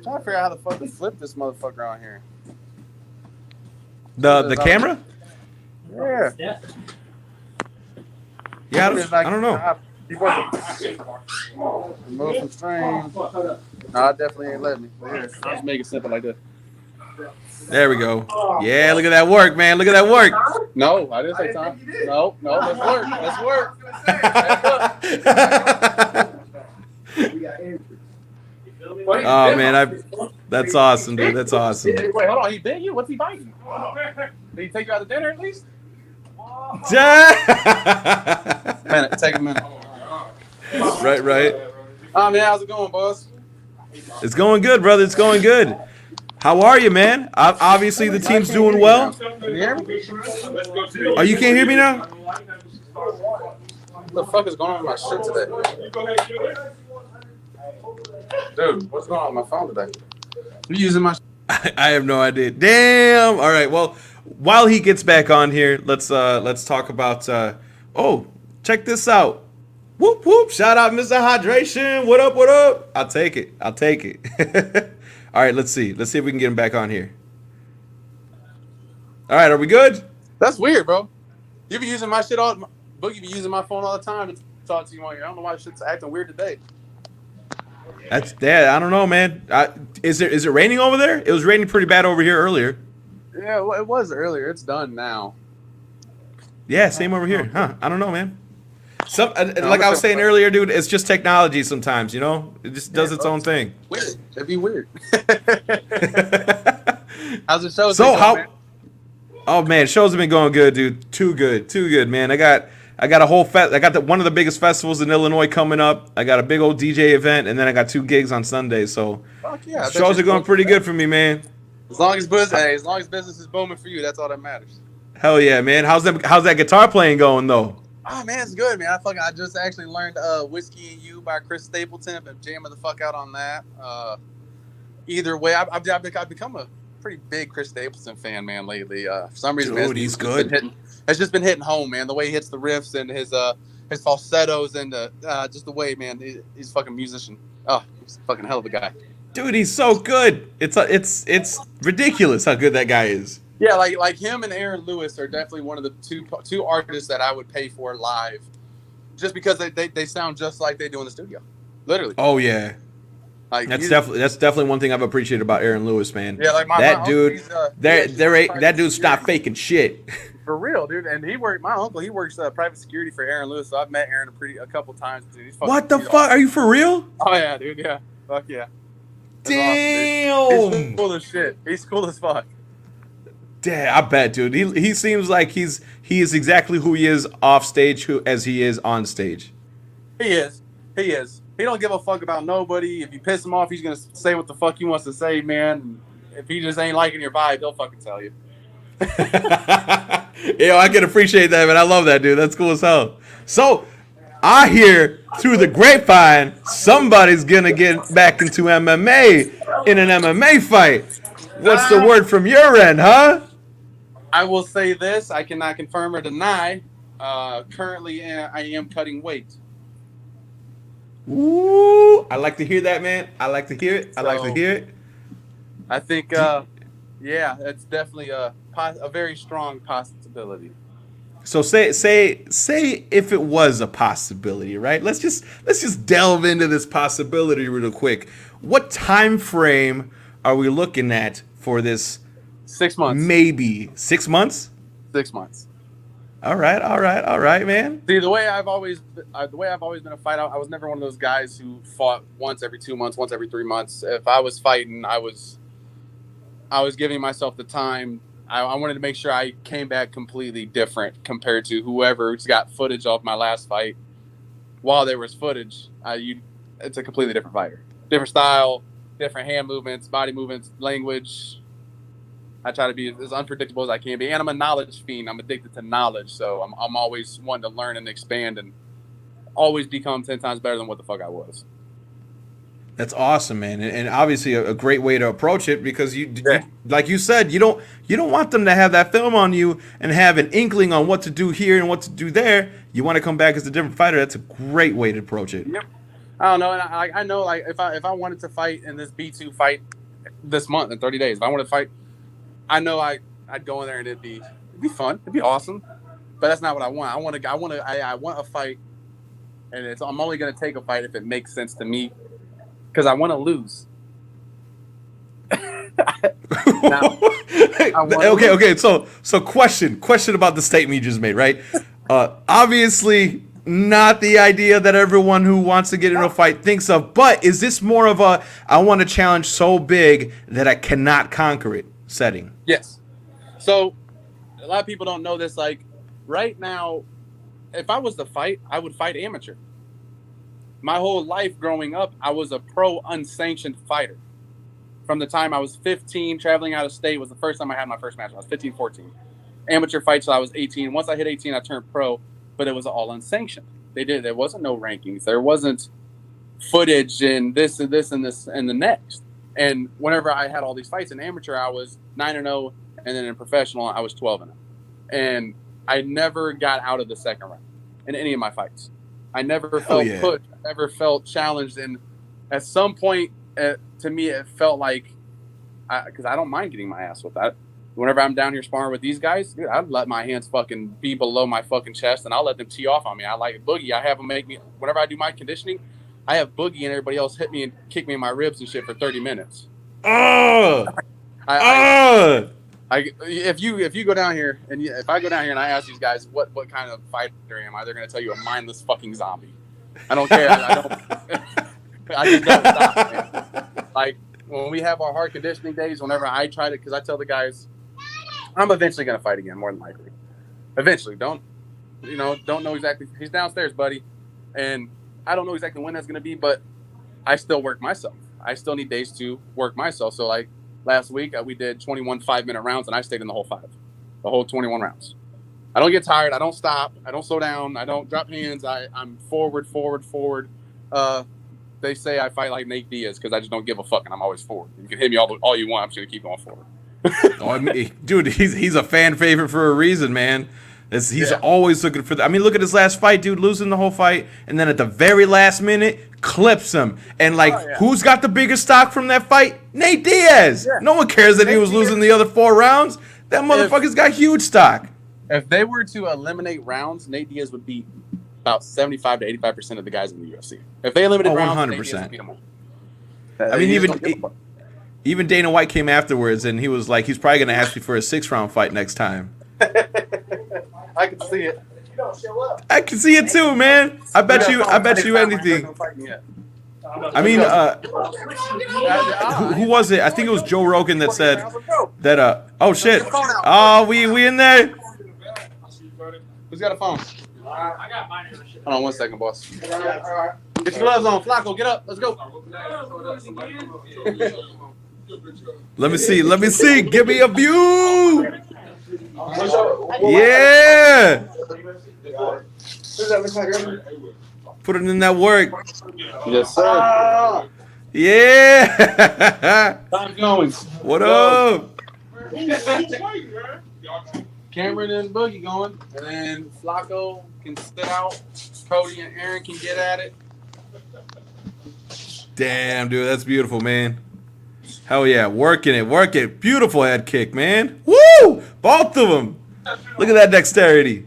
Trying to figure out how the fuck to flip this motherfucker on here. The camera? Yeah. Yeah, I don't know. Motion frame. No, I definitely ain't letting me. Here, I'll just make it simple like this. There we go. Yeah, look at that work, man. Look at that work. No, I didn't say time. No, let's work. Let's work. Oh man, that's awesome, dude. That's awesome. Wait, hold on. He bit you? What's he biting? Did he take you out to dinner at least? Take a minute. Right. Oh man, how's it going, boss? It's going good, brother. It's going good. How are you, man? Obviously, the team's doing well. Can you hear me? Oh, you can't hear me now? What the fuck is going on with my shit today? Dude, what's going on with my phone today? You using my I have no idea. Damn. All right. Well, while he gets back on here, let's talk about. Oh, check this out. Whoop whoop! Shout out, Mr. Hydration. What up? What up? I'll take it. All right. Let's see. Let's see if we can get him back on here. All right. Are we good? That's weird, bro. You be using my shit Boogie be using my phone all the time to talk to you on here. I don't know why shit's acting weird today. That's that. I don't know, man. Is it raining over there? It was raining pretty bad over here earlier. Yeah, well, it was earlier. It's done now. Yeah, same over here. Huh? I don't know, man. Like I was saying earlier, dude, it's just technology sometimes, you know? It just does its own thing. Weird. It'd be weird. How's the show? So how? Man? Oh man, shows have been going good, dude. Too good, man. I got a whole I got one of the biggest festivals in Illinois coming up. I got a big old DJ event, and then I got 2 gigs on Sunday. So fuck yeah, shows are going pretty good for me, man. As long as business is booming for you, that's all that matters. Hell yeah, man. How's that guitar playing going though? Oh man, it's good, man. I just actually learned "Whiskey and You" by Chris Stapleton. I've been jamming the fuck out on that. Either way, I've become a pretty big Chris Stapleton fan, man, lately. For some reason, dude, man, he's good. It's just been hitting home, man. The way he hits the riffs and his falsettos and just the way, man, he's a fucking musician. Oh, he's a fucking hell of a guy. Dude, he's so good. It's ridiculous how good that guy is. Yeah, like him and Aaron Lewis are definitely one of the two artists that I would pay for live, just because they sound just like they do in the studio, literally. Oh yeah, like that's definitely one thing I've appreciated about Aaron Lewis, man. Yeah, like that dude, that dude stopped faking shit. For real, dude. And my uncle, he works private security for Aaron Lewis, so I've met Aaron a couple times. Dude, he's what the fuck? Are you for real? Oh yeah, dude. Yeah, fuck yeah. That's damn, awesome, he's cool as shit. He's cool as fuck. Damn, I bet, dude. He seems like he is exactly who he is off stage, as he is on stage. He is. He don't give a fuck about nobody. If you piss him off, he's gonna say what the fuck he wants to say, man. If he just ain't liking your vibe, he'll fucking tell you. Yo, I can appreciate that, man. I love that, dude. That's cool as hell. So, I hear through the grapevine somebody's gonna get back into MMA in an MMA fight. What's the word from your end, huh? I will say this: I cannot confirm or deny. Currently, I am cutting weight. Ooh, I like to hear that, man. I like to hear it. I think, yeah, it's definitely a very strong possibility. So say if it was a possibility, right? Let's just delve into this possibility real quick. What time frame are we looking at for this? 6 months. Maybe 6 months. 6 months. All right, man. See, the way I've always been a fighter, I was never one of those guys who fought once every 2 months, once every 3 months. If I was fighting, I was giving myself the time. I wanted to make sure I came back completely different compared to whoever's got footage of my last fight. While there was footage, it's a completely different fighter, different style, different hand movements, body movements, language. I try to be as unpredictable as I can be, and I'm a knowledge fiend. I'm addicted to knowledge, so I'm always wanting to learn and expand, and always become 10 times better than what the fuck I was. That's awesome, man, and obviously a great way to approach it because you like you said, you don't want them to have that film on you and have an inkling on what to do here and what to do there. You want to come back as a different fighter. That's a great way to approach it. Yep. I don't know, and I know like if I wanted to fight in this B2 fight this month in 30 days, if I wanted to fight, I know I'd go in there and it'd be fun, it'd be awesome, but that's not what I want. I want a fight, and I'm only gonna take a fight if it makes sense to me, because I want to lose. Okay. So question about the statement you just made, right? Obviously, not the idea that everyone who wants to get into a fight thinks of, but is this more of a I want a challenge so big that I cannot conquer it setting? Yes. So a lot of people don't know this. Like right now, if I was to fight, I would fight amateur. My whole life growing up, I was a pro unsanctioned fighter. From the time I was 15, traveling out of state was the first time I had my first match. I was 15, 14. Amateur fights till I was 18. Once I hit 18, I turned pro, but it was all unsanctioned. There wasn't no rankings. There wasn't footage and this and this and this and the next. And whenever I had all these fights in amateur, I was 9-0, and then in professional, I was 12-0. And I never got out of the second round in any of my fights. I never felt pushed. I never felt challenged. And at some point, to me, it felt like, because I don't mind getting my ass with that. Whenever I'm down here sparring with these guys, dude, I'd let my hands fucking be below my fucking chest, and I'll let them tee off on me. I like Boogie. I have them make me, whenever I do my conditioning, I have Boogie and everybody else hit me and kick me in my ribs and shit for 30 minutes. If you go down here and if I go down here and I ask these guys what kind of fighter am I, they're gonna tell you a mindless fucking zombie. I don't care. I just don't stop, man. Like when we have our hard conditioning days, whenever I try to, because I tell the guys, I'm eventually gonna fight again, more than likely. Eventually, don't know exactly. He's downstairs, buddy, and I don't know exactly when that's gonna be, but I still work myself. I still need days to work myself. So like last week, we did 21 5-minute rounds, and I stayed in the whole 21 rounds. I don't get tired. I don't stop. I don't slow down. I don't drop hands. I'm forward. They say I fight like Nate Diaz because I just don't give a fuck, and I'm always forward. You can hit me all you want. I'm just gonna keep going forward. Dude, he's a fan favorite for a reason, man. He's always looking for that. I mean, look at his last fight, dude, losing the whole fight, and then at the very last minute, clips him. And who's got the biggest stock from that fight? Nate Diaz. Yeah. No one cares that he was losing the other 4 rounds. That motherfucker's got huge stock. If they were to eliminate rounds, Nate Diaz would beat about 75 to 85% of the guys in the UFC. If they eliminated rounds, 100%. Nate Diaz would beat them all. I mean, even Dana White came afterwards, and he was like, he's probably going to ask me for a 6-round fight next time. I can see it. I can see it too, man. I bet you anything. I mean, who was it? I think it was Joe Rogan that said that. Oh shit! Oh, we in there. Who's got a phone? I got mine. Hold on 1 second, boss. Get your gloves on, Flacco. Get up. Let's go. Let me see. Give me a view. Yeah. Put it in that work. Yes, sir. Yeah. Time's going. What up? Cameron and Boogie going, and then Flacco can sit out. Cody and Aaron can get at it. Damn, dude, that's beautiful, man. Hell yeah, working it. Beautiful head kick, man. Woo! Both of them. Look at that dexterity.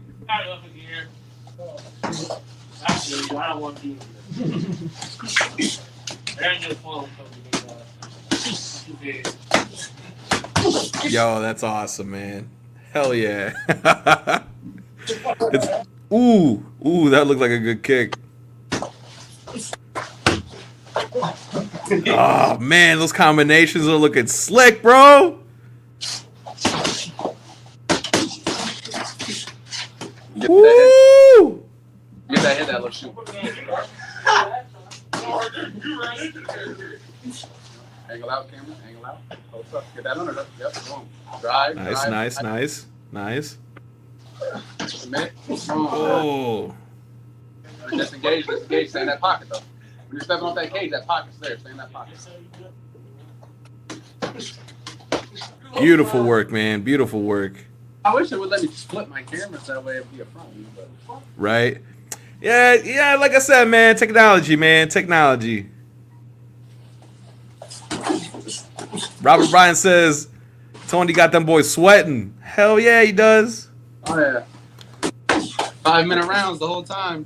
Yo, that's awesome, man. Hell yeah. It's ooh, that looked like a good kick. Oh man, those combinations are looking slick, bro. Get that hit. Woo! Get that hit, that little shoot. Angle out, camera. Angle out. Close up. Get that under. Yep. Boom. Drive. Nice. A minute. Oh. Disengage. Stay in that pocket, though. When you're stepping off that cage, that pocket's there. Stay in that pocket. Beautiful work, man. Beautiful work. I wish it would let me split my cameras that way. It'd be a front view, but. Right? Yeah. Like I said, man. Technology. Robert Bryan says Tony got them boys sweating. Hell yeah, he does. Oh yeah. 5-minute rounds the whole time,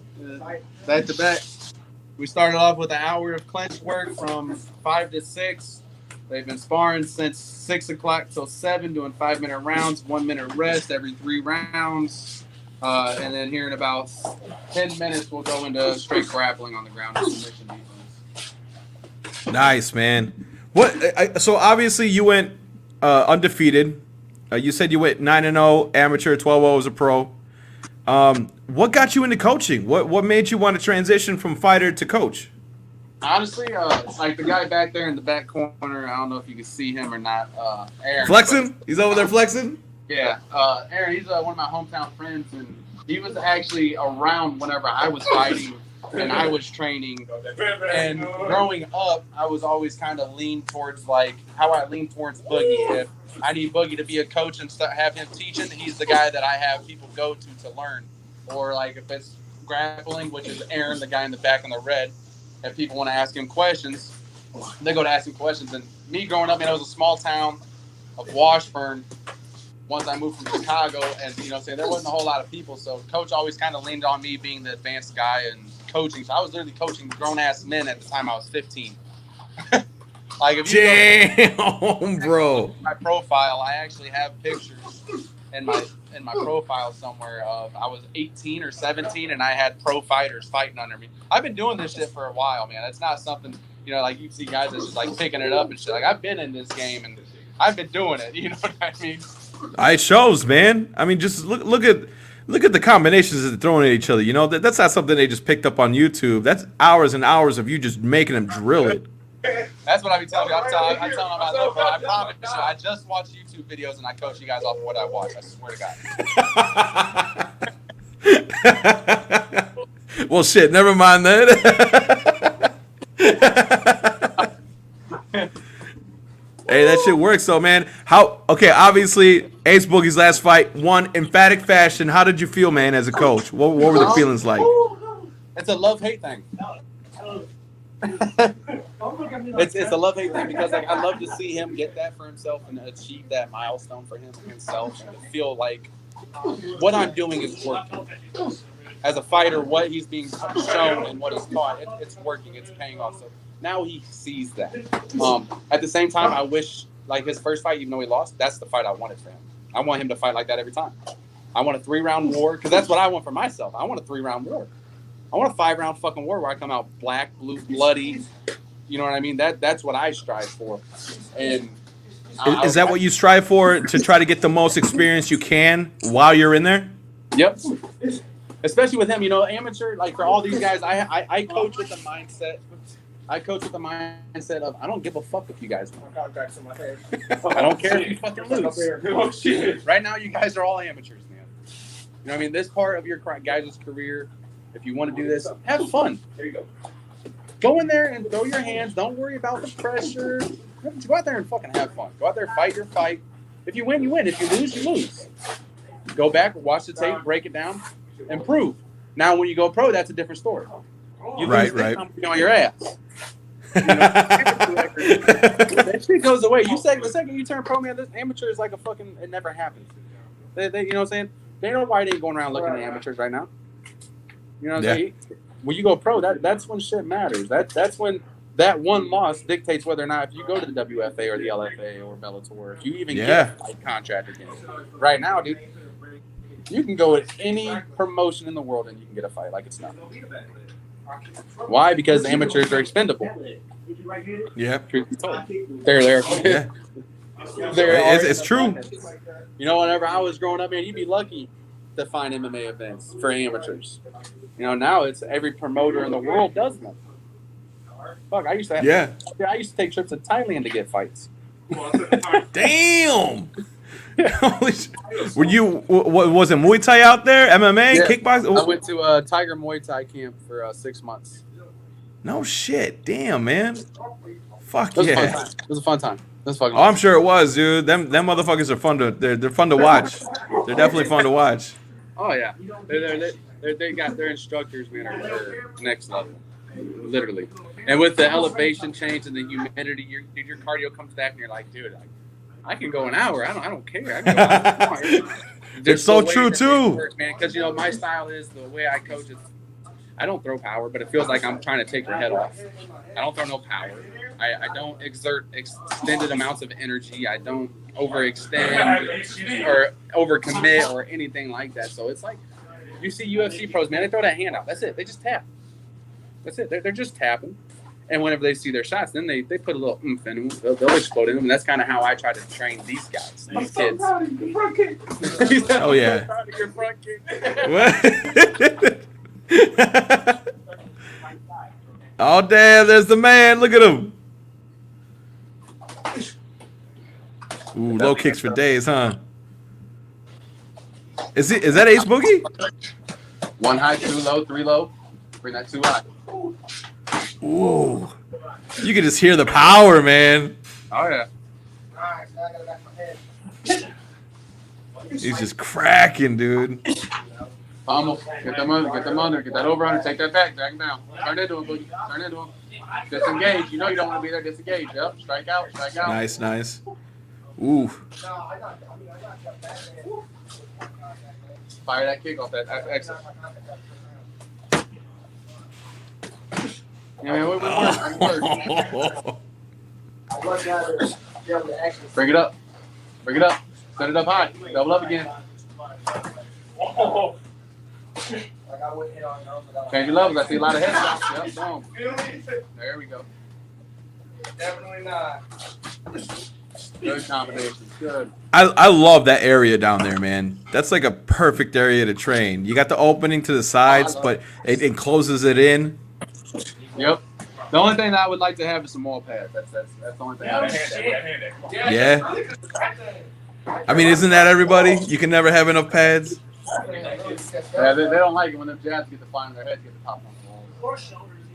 back to back. We started off with an hour of clinch work from 5 to 6. They've been sparring since 6 o'clock till 7, doing 5-minute rounds, 1 minute rest every 3 rounds. And then here in about 10 minutes, we'll go into straight grappling on the ground and submission defense. Nice, man. So obviously you went undefeated. You said you went 9-0 amateur, 12-0 as a pro. What got you into coaching? What made you want to transition from fighter to coach? Honestly, like the guy back there in the back corner, I don't know if you can see him or not. Aaron. Flexing? He's over there flexing? Yeah. Aaron, he's one of my hometown friends, and he was actually around whenever I was fighting and I was training. And growing up, I was always kind of lean towards like how I lean towards Boogie. If I need Boogie to be a coach and have him teaching, he's the guy that I have people go to learn. Or like if it's grappling, which is Aaron, the guy in the back in the red, if people want to ask him questions, they go to ask him questions. And me growing up, man, it was a small town of Washburn. Once I moved from Chicago, and there wasn't a whole lot of people, so coach always kind of leaned on me being the advanced guy and coaching. So I was literally coaching grown ass men at the time I was 15. Like if you Damn, bro. My profile, I actually have pictures in my profile somewhere of I was 18 or 17 and I had pro fighters fighting under me. I've been doing this shit for a while, man. It's not something, like you see guys that's just like picking it up and shit. Like I've been in this game and I've been doing it. You know what I mean? It shows, man. I mean, just look at the combinations that they're throwing at each other. That's not something they just picked up on YouTube. That's hours and hours of you just making them drill it. That's what I be telling you. I'm telling them about that, bro. I promise you, I just watch YouTube videos and I coach you guys off of what I watch. I swear to God. Well, shit. Never mind that. Hey, that shit works, though, man. Okay, obviously, Ace Boogie's last fight won emphatic fashion. How did you feel, man, as a coach? What were the feelings like? It's a love-hate thing. It's a love-hate thing because I love to see him get that for himself and achieve that milestone for himself and to feel like what I'm doing is working. As a fighter, what he's being shown and what he's taught, it's working. It's paying off. So now he sees that. At the same time, I wish, like his first fight, even though he lost, that's the fight I wanted for him. I want him to fight like that every time. I want a 3-round war because that's what I want for myself. I want a 3-round war. I want a 5-round fucking war where I come out black, blue, bloody. You know what I mean? That's what I strive for. And is that what you strive for, to try to get the most experience you can while you're in there? Yep. Especially with him, amateur, like for all these guys, I coach with the mindset. I coach with the mindset of I don't give a fuck if you guys win. I don't care if you fucking lose. Right now, you guys are all amateurs, man. You know what I mean? This part of your guys' career, if you want to do this, have fun. There you go. Go in there and throw your hands. Don't worry about the pressure. Go out there and fucking have fun. Go out there, fight your fight. If you win, you win. If you lose, you lose. Go back, watch the tape, break it down, improve. Now, when you go pro, that's a different story. You lose, right. On your ass. That shit goes away. The second you turn pro, man, this amateur is like a fucking. It never happens. They you know what I'm saying? They know why they ain't going around looking at amateurs right now. You know what I'm saying? When you go pro, that's when shit matters. That's when that one loss dictates whether or not if you go to the WFA or the LFA or Bellator, if you even get a contract again. Right now, dude, You can go with any promotion in the world and you can get a fight like it's nothing. Why? Because amateurs are expendable. Yeah. Truth be told. They're there. Yeah. It's true. You know, whenever I was growing up, man, you'd be lucky to find MMA events for amateurs. You know, now it's every promoter in the world does them. Fuck, I used to take trips to Thailand to get fights. Damn. Were you? What was it? Muay Thai out there? MMA, Yeah. kickboxing? I went to Tiger Muay Thai camp for 6 months. No shit. Damn, man. Fuck It was a fun yeah. time. It was a fun time. It was fucking. Oh, I'm sure it was, dude. Them motherfuckers are fun to. They're fun to watch. They're definitely fun to watch. Oh yeah, they got their instructors, man, are next level, literally. And with the elevation change and the humidity, your cardio comes back, and you're like, dude, I can go an hour. I don't care. I can go an hour. It's so true too, man. Because you know my style is the way I coach is. I don't throw power, but it feels like I'm trying to take your head off. I don't throw no power. I don't exert extended amounts of energy. I don't overextend or overcommit or anything like that. So it's like you see UFC pros, man, they throw that hand out. That's it. They just tap. That's it. They're just tapping. And whenever they see their shots, then they put a little oomph in them. They'll explode in them. And that's kind of how I try to train these guys, these kids. Oh, yeah. Your front kick. Oh, damn, there's the man. Look at him. Ooh, low kicks for days, huh? Is that Ace Boogie? 1 high, 2 low, 3 low. Bring that 2 high. Ooh. You can just hear the power, man. Oh, yeah. He's just cracking, dude. Almost. Get them under. Get that over under. Take that back. Drag him down. Turn into him, Boogie. Turn into him. Disengage. You know you don't want to be there. Disengage. Yep. Strike out. Strike out. Nice. Ooh. Fire that kick off that exit. Yeah, man, what Bring it up. Set it up high. Double up again. Change your levels. I see a lot of headshots. Yep, boom. There we go. Definitely not. Good combination. Good. I love that area down there, man. That's like a perfect area to train. You got the opening to the sides, but it encloses it in. Yep. The only thing that I would like to have is some more pads. That's the only thing. Yeah. I mean, isn't that everybody? You can never have enough pads. Yeah, they don't like it when them jabs get to fly in their heads, get to pop on the wall.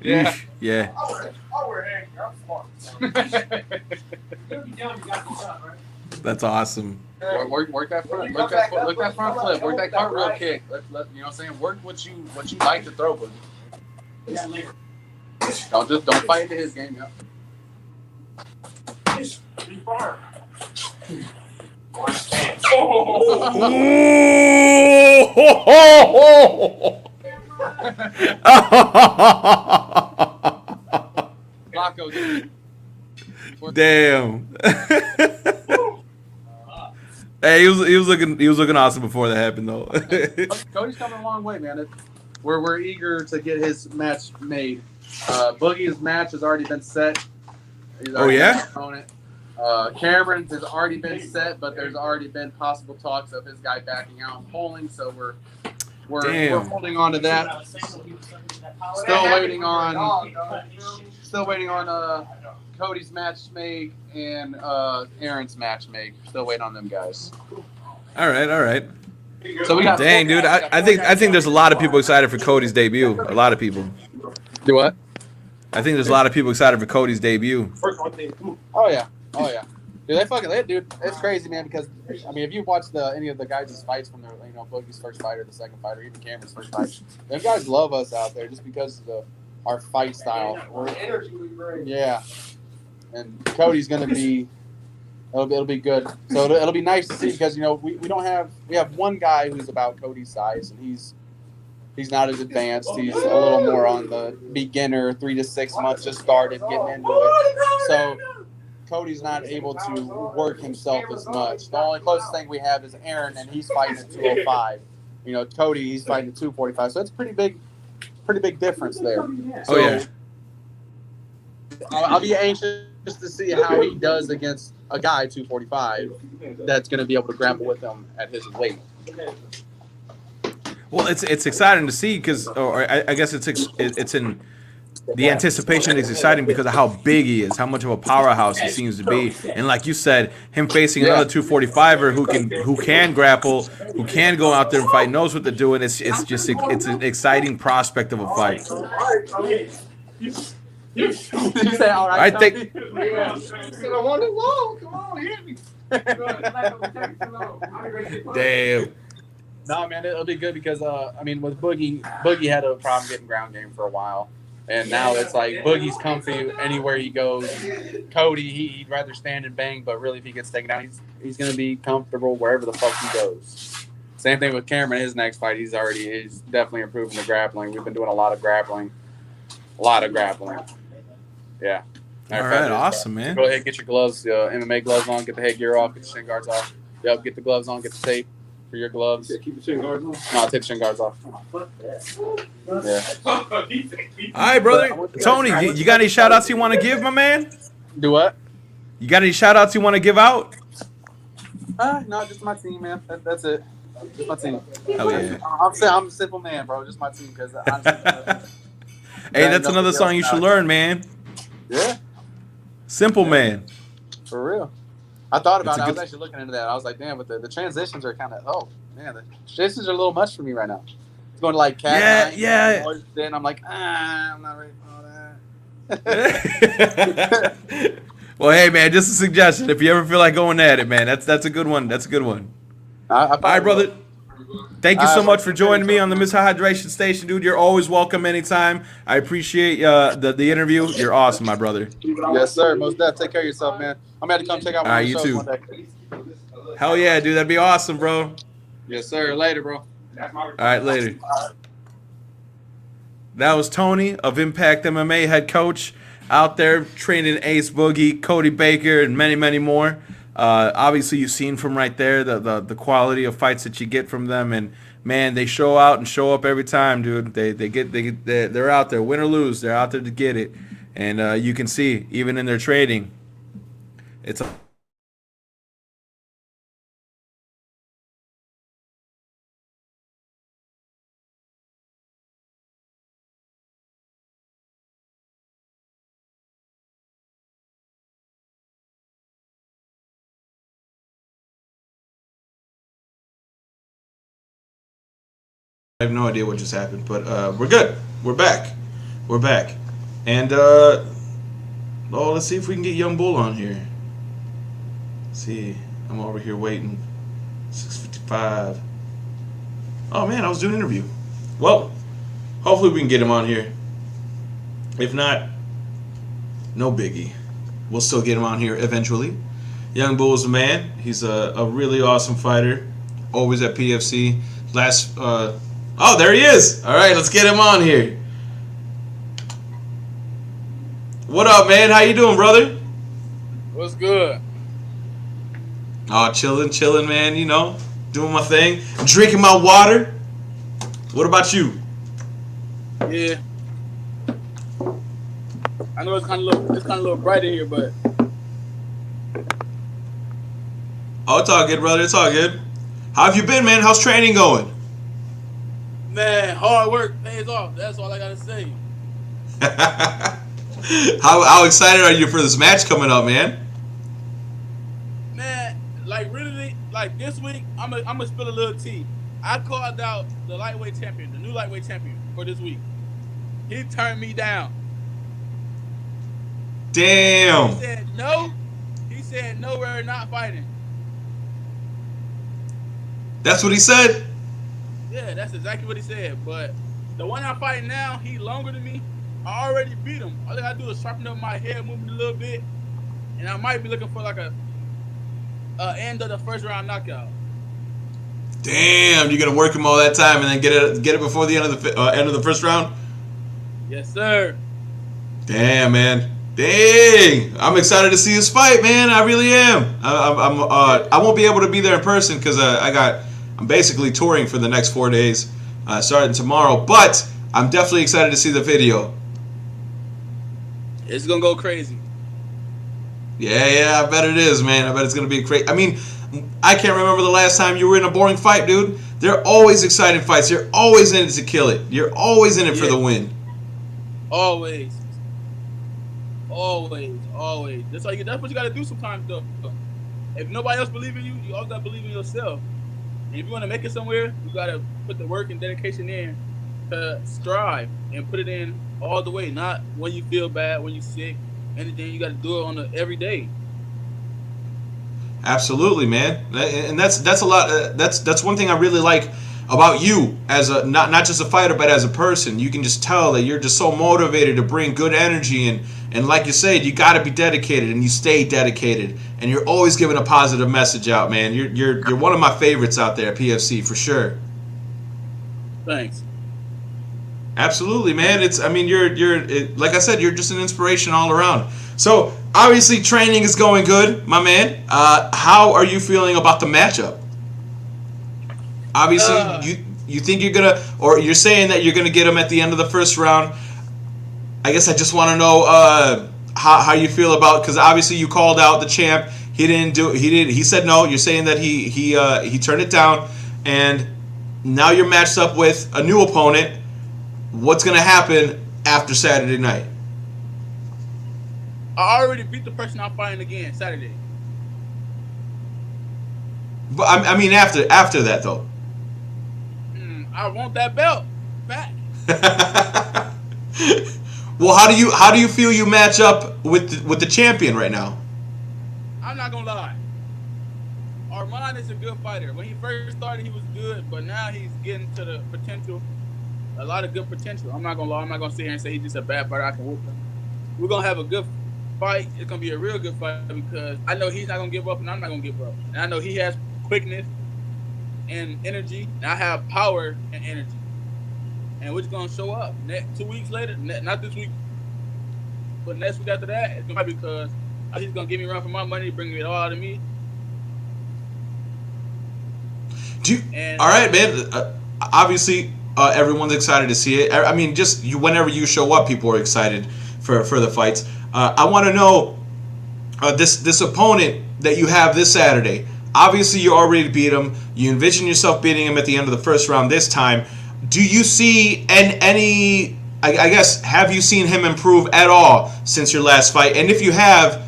Yeah. Yeah. That's awesome. Work that front. Look that front flip. Work that cartwheel kick. Let you know what I'm saying. Work what you like to throw, but don't fight into his game. Flacco, dude. Damn. Hey, he was looking awesome before that happened though. Cody's coming a long way, man. We're eager to get his match made. Boogie's match has already been set. Oh yeah. Cameron's has already been set, but there's already been possible talks of his guy backing out and polling, so we're holding on to that. Still waiting on Cody's match made and Aaron's match made. Still waiting on them guys. All right. So we got. Dang, dude, I think there's a lot of people excited for Cody's debut. A lot of people. Do what? I think there's a lot of people excited for Cody's debut. Oh yeah. Dude, it's crazy, man. Because I mean, if you watch any of the guys' fights from their, Boogie's first fight or the second fight or even Cameron's first fight, them guys love us out there just because of our fight style. Yeah, and Cody's gonna be. It'll be good. So it'll be nice to see because we have one guy who's about Cody's size and he's not as advanced. He's a little more on the beginner, 3 to 6 months just started getting into it. So Cody's not able to work himself as much. The only closest thing we have is Aaron, and he's fighting at 205. You know, Cody, he's fighting at 245, so it's pretty big difference there. So, Oh yeah. I'll be anxious to see how he does against a guy 245 that's going to be able to grapple with him at his weight. Well, it's exciting to see because, or I guess it's in the anticipation is exciting because of how big he is, how much of a powerhouse he seems to be, and like you said, him facing another 245er who can grapple, who can go out there and fight, knows what they're doing. It's an exciting prospect of a fight. You say, all right, I think. I want it long. Come on, hit me. Damn. No, man, it'll be good because I mean, with Boogie had a problem getting ground game for a while, and now it's like Boogie's comfy anywhere he goes. Cody, he'd rather stand and bang, but really, if he gets taken down, he's gonna be comfortable wherever the fuck he goes. Same thing with Cameron. His next fight, he's definitely improving the grappling. We've been doing a lot of grappling. Yeah. All right, awesome, man. Go ahead, get your gloves, MMA gloves on, get the headgear off, get the shin guards off. Yep, get the gloves on, get the tape for your gloves. Yeah, keep the shin guards on. No, I'll take the shin guards off. Yeah. All right, brother. Tony, you got any shout outs you want to give, my man? Do what? You got any shout outs you want to give out? No, just my team, man. That's it. Just my team. Hell yeah. I'm a simple man, bro. Just my team, because honestly, Hey, that's another song you should learn, man. Yeah. Simple Man. For real. I thought about It's it. a I was good- actually looking into that. I was like, damn, but the transitions are kind of, oh, man, the transitions are a little much for me right now. It's going to like cat. Yeah. Then I'm like, I'm not ready for all that. Well, hey, man, just a suggestion. If you ever feel like going at it, man, that's a good one. That's a good one. All right, brother. Thank you so much for joining me on the Mishydration Station, dude. You're always welcome anytime. I appreciate the interview. You're awesome, my brother. Yes, sir. Most definitely. Take care of yourself, man. I'm going to come check out one of you the shows too. one day. Hell yeah, dude. That'd be awesome, bro. Yes, sir. Later, bro. All right, later. That was Tony of Impact MMA, head coach, out there training Ace Boogie, Cody Baker, and many, many more. Obviously, you've seen from right there the quality of fights that you get from them, and man, they show out and show up every time, dude. They're out there, win or lose, they're out there to get it, and you can see even in their trading, it's a I have no idea what just happened, but we're good. We're back. And let's see if we can get Young Bull on here. Let's see, I'm over here waiting. 6:55. Oh man, I was doing an interview. Well, hopefully we can get him on here. If not, no biggie. We'll still get him on here eventually. Young Bull is a man. He's a really awesome fighter. Always at PFC. Oh, there he is. All right, let's get him on here. What up, man? How you doing, brother? What's good? Oh, chilling, man. You know, doing my thing. Drinking my water. What about you? Yeah. I know it's kind of a little bright in here, but Oh, it's all good, brother. It's all good. How have you been, man? How's training going? man, hard work pays off. That's all I gotta say. How excited are you for this match coming up, man? Man, like really, like this week, I'm gonna spill a little tea. I called out the lightweight champion, the new lightweight champion for this week. He turned me down. Damn. He said no. He said no, we're not fighting. That's what he said? Yeah, that's exactly what he said. But the one I'm fighting now, he longer than me. I already beat him. All I gotta do is sharpen up my head, move it a little bit, and I might be looking for like a end of the first round knockout. Damn, you're gonna work him all that time and then get it before the end of the first round? Yes, sir. Damn, man. Dang, I'm excited to see this fight, man. I really am. I won't be able to be there in person because I I'm basically touring for the next 4 days, starting tomorrow. But I'm definitely excited to see the video. It's gonna go crazy. Yeah, I bet it is, man. I bet it's gonna be crazy. I mean, I can't remember the last time you were in a boring fight, dude. They're always exciting fights. You're always in it to kill it. You're always in it for the win. Always. That's what you gotta do sometimes, though. If nobody else believes in you, you always gotta believe in yourself. And if you want to make it somewhere, you gotta put the work and dedication in to strive and put it in all the way. Not when you feel bad, when you're sick, anything. You gotta do it on every day. Absolutely, man. And that's a lot. That's one thing I really like about you as a not just a fighter, but as a person. You can just tell that you're just so motivated to bring good energy, and like you said, you got to be dedicated, and you stay dedicated, and you're always giving a positive message out, man. You're one of my favorites out there at PFC for sure. Thanks. Absolutely, man. You're like I said, you're just an inspiration all around. So obviously training is going good, my man. How are you feeling about the matchup? Obviously, you think you're gonna, or you're saying that you're gonna get him at the end of the first round. I guess I just want to know how you feel about, because obviously you called out the champ. He didn't do. He said no. You're saying that he turned it down, and now you're matched up with a new opponent. What's gonna happen after Saturday night? I already beat the person I'm fighting again Saturday. But I mean after that though. I want that belt back. Well, how do you feel you match up with the champion right now? I'm not gonna lie. Armand is a good fighter. When he first started, he was good, but now he's getting to the potential, a lot of good potential. I'm not gonna lie. I'm not gonna sit here and say he's just a bad fighter. I can whoop him. We're gonna have a good fight. It's gonna be a real good fight because I know he's not gonna give up, and I'm not gonna give up. And I know he has quickness and energy, and I have power and energy. And we're just gonna show up 2 weeks later, not this week, but next week after that. It's gonna be because he's gonna give me a run for my money, bring it all out of me. All right, man. Obviously, everyone's excited to see it. I mean, just whenever you show up, people are excited for the fights. I want to know this opponent that you have this Saturday. Obviously, you already beat him. You envision yourself beating him at the end of the first round this time. Do you see any? I guess, have you seen him improve at all since your last fight? And if you have,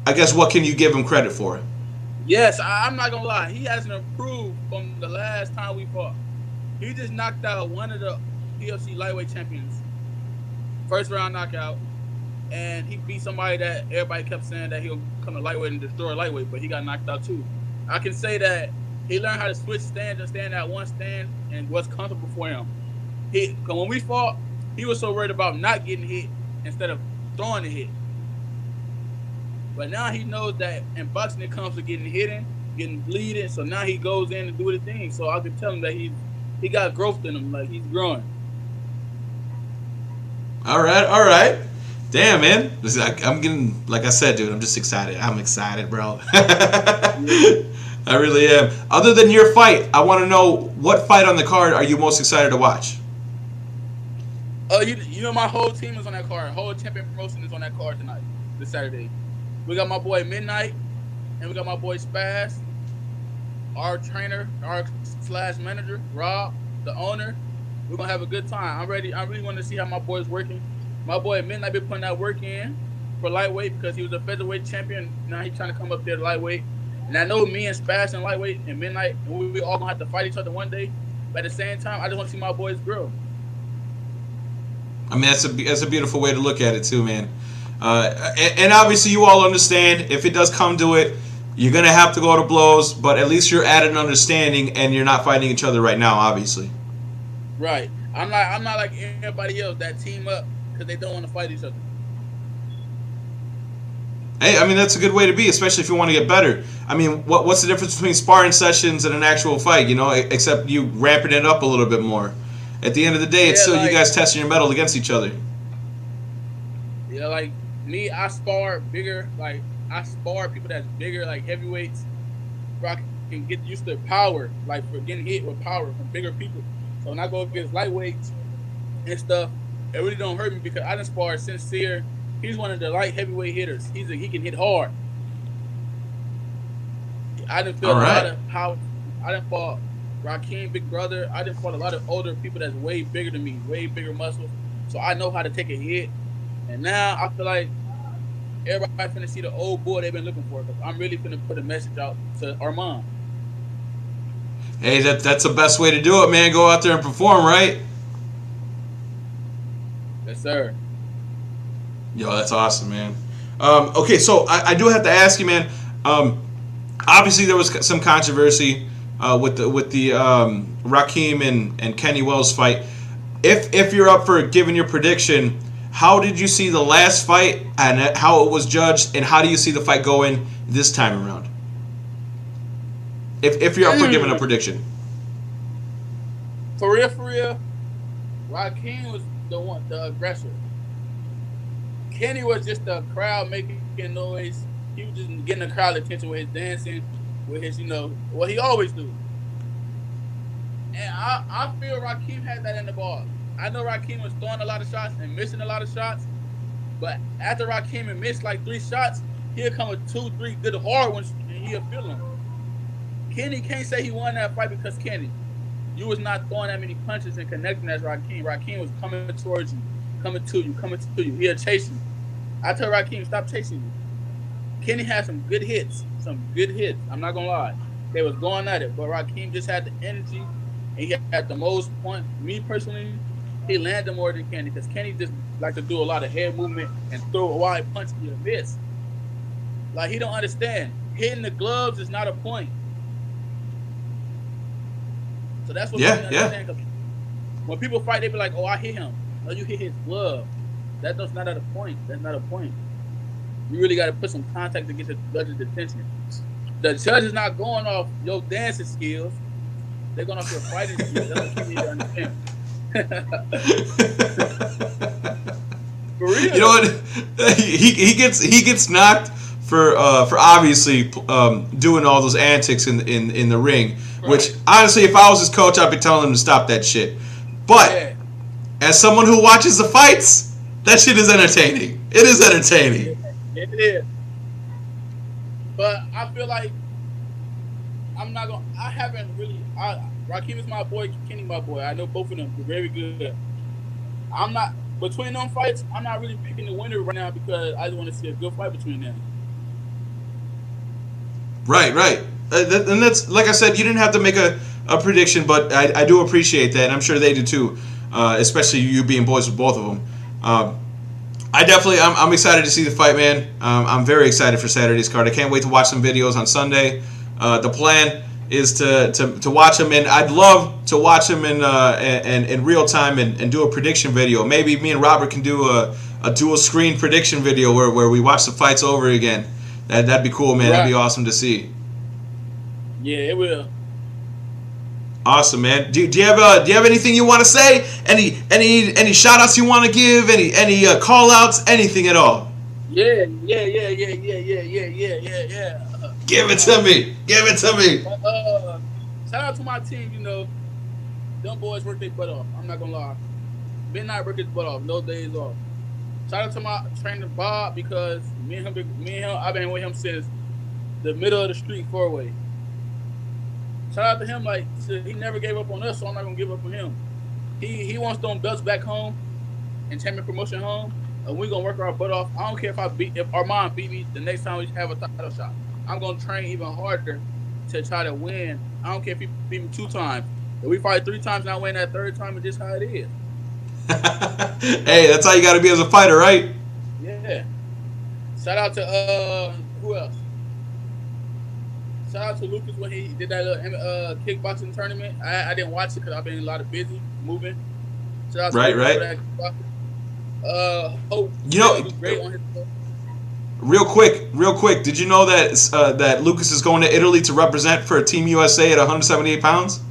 I guess, what can you give him credit for? Yes, I'm not gonna lie. He hasn't improved from the last time we fought. He just knocked out one of the PFC lightweight champions, first round knockout, and he beat somebody that everybody kept saying that he'll come to lightweight and destroy lightweight, but he got knocked out too. I can say that he learned how to switch stands and stand at one stand and what's comfortable for him. Cause when we fought, he was so worried about not getting hit instead of throwing the hit. But now he knows that in boxing it comes to getting hit, getting bleeding. So now he goes in and do the thing. So I can tell him that he got growth in him, like he's growing. All right. Damn, man. I'm getting, like I said, dude, I'm just excited. I'm excited, bro. I really am. Other than your fight, I want to know, what fight on the card are you most excited to watch? Oh, you know my whole team is on that card. Whole champion promotion is on that card tonight, this Saturday. We got my boy Midnight, and we got my boy Spaz, our trainer, our / manager, Rob, the owner. We're gonna have a good time. I'm ready. I really want to see how my boy's working. My boy Midnight been putting that work in for lightweight because he was a featherweight champion. Now he's trying to come up there to lightweight. And I know me and Spaz and lightweight and Midnight, we all gonna have to fight each other one day. But at the same time, I just want to see my boys grow. I mean, that's a beautiful way to look at it too, man. And obviously, you all understand, if it does come to it, you're gonna have to go to blows. But at least you're at an understanding, and you're not fighting each other right now, obviously. Right. I'm not like everybody else that team up because they don't want to fight each other. Hey, I mean, that's a good way to be, especially if you want to get better. I mean, what's the difference between sparring sessions and an actual fight, except you ramping it up a little bit more. At the end of the day, it's still you guys testing your mettle against each other. Yeah, like me, I spar bigger. Like, I spar people that's bigger, like heavyweights. Where I can get used to power, like for getting hit with power from bigger people. So when I go against lightweights and stuff, it really don't hurt me because I done sparred Sincere. He's one of the light heavyweight hitters. He can hit hard. I done feel All a lot right. of power. I done fought Rakeem, big brother. I done fought a lot of older people that's way bigger than me, way bigger muscles. So I know how to take a hit. And now I feel like everybody finna see the old boy they've been looking for. Because I'm really finna put a message out to Armand. Hey, that's the best way to do it, man. Go out there and perform, right? Yes, sir. Yo, that's awesome, man. Okay, so I do have to ask you, man. Obviously, there was some controversy with the Rakeem and Kenny Wells fight. If you're up for giving your prediction, how did you see the last fight and how it was judged, and how do you see the fight going this time around? If you're up for giving a prediction. For real, Rakeem was the aggressor. Kenny was just the crowd making noise. He was just getting the crowd attention with his dancing, with his, what he always do. And I feel Rakeem had that in the ball. I know Rakeem was throwing a lot of shots and missing a lot of shots, but after Rakeem had missed like 3 shots, he'll come with 2, 3 good hard ones, and he'll feel them. Kenny can't say he won that fight because Kenny, you was not throwing that many punches and connecting as Rakeem. Rakeem was coming towards you, coming to you. He'll chase you. I tell Rakeem, stop chasing you. Kenny had some good hits. I'm not gonna lie. They was going at it, but Rakeem just had the energy, and he had the most point. Me personally, he landed more than Kenny because Kenny just like to do a lot of head movement and throw a wide punch and you miss. Like he don't understand. Hitting the gloves is not a point. So that's what people understand. Cause when people fight, they be like, "Oh, I hit him." No, you hit his glove. That's not at a point. That's not a point. You really got to put some contact to get the judge's attention. The judge is not going off your dancing skills. They're going off your fighting skills. That's what you need to understand. For real. You know what? He gets knocked for obviously doing all those antics in the ring. Right. Which honestly, if I was his coach, I'd be telling him to stop that shit. But as someone who watches the fights, that shit is entertaining. It is entertaining. It is. But I feel like Rakeem is my boy, Kenny my boy. I know both of them. They're very good. Between them fights, I'm not really picking the winner right now because I just want to see a good fight between them. Right. And that's, like I said, you didn't have to make a prediction, but I do appreciate that, and I'm sure they do too, especially you being boys with both of them. I'm excited to see the fight, man. I'm very excited for Saturday's card. I can't wait to watch some videos on Sunday. The plan is to watch them, and I'd love to watch them in real time and do a prediction video. Maybe me and Robert can do a dual screen prediction video where we watch the fights over again. That'd be cool, man. Right. That'd be awesome to see. Yeah, it will. Awesome, man. Do you have anything you want to say? Any shout outs you want to give? Any call outs? Anything at all? Yeah. Give it to me. Shout out to my team. Them boys work their butt off. I'm not gonna lie. Midnight work his butt off. No days off. Shout out to my trainer Bob because me and him, I've been with him since the middle of the street 4-way. Shout out to him, like he never gave up on us, so I'm not gonna give up on him. He wants them belts back home and champion promotion home, and we're gonna work our butt off. I don't care if Armand beat me the next time we have a title shot. I'm gonna train even harder to try to win. I don't care if he beat me 2 times. If we fight 3 times and I win that 3rd time, it's just how it is. Hey, that's how you gotta be as a fighter, right? Yeah. Shout out to who else? Shout out to Lucas when he did that kickboxing tournament. I didn't watch it because I've been a lot of busy moving. Shout out to right. Hope. Great on his stuff. Real quick. Did you know that Lucas is going to Italy to represent for Team USA at 178 pounds?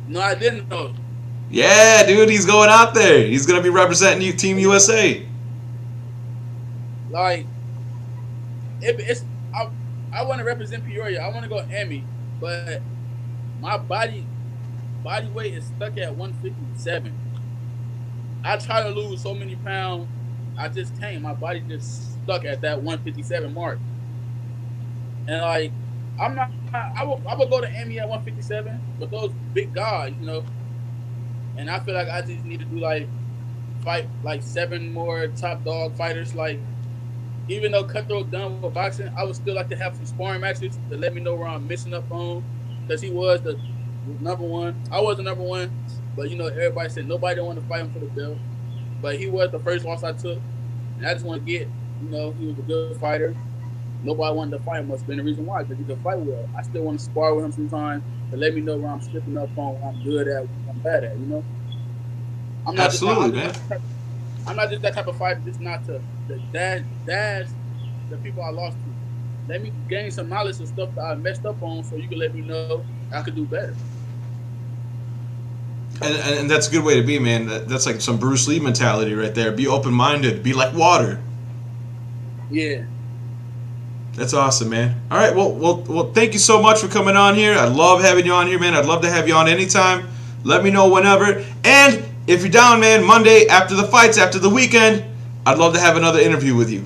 No, I didn't know. Yeah, dude, he's going out there. He's gonna be representing Team USA. Like, I want to represent Peoria. I want to go to Emmy. but my body weight is stuck at 157. I try to lose so many pounds, I just can't. My body just stuck at that 157 mark. And like, I'm not. I would go to Emmy at 157 with those big guys, you know. And I feel like I just need to do fight like 7 more top dog fighters. Like, even though Cutthroat done with boxing, I would still like to have some sparring matches to let me know where I'm missing up on, because he was the number one. I was the number one, but you know, everybody said nobody wanted to fight him for the belt. But he was the first loss I took, and I just want to get, you know, he was a good fighter. Nobody wanted to fight him. Must have been the reason why, because he could fight well. I still want to spar with him sometimes to let me know where I'm slipping up on, what I'm good at, what I'm bad at, you know? I'm not Absolutely, man. I'm not just that type of fighter, just not to dash the people I lost to. Let me gain some knowledge of stuff that I messed up on, so you can let me know I could do better. And that's a good way to be, man. That's like some Bruce Lee mentality right there. Be open-minded. Be like water. Yeah. That's awesome, man. All right, well, thank you so much for coming on here. I love having you on here, man. I'd love to have you on anytime. Let me know whenever. And if you're down, man, Monday after the fights, after the weekend, I'd love to have another interview with you.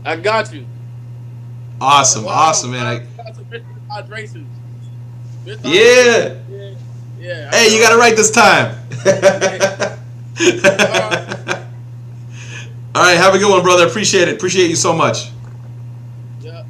I got you. Awesome, man. Hydration. Yeah. Yeah. Hey, you got it right this time. All right, have a good one, brother. Appreciate it. Appreciate you so much. Yeah.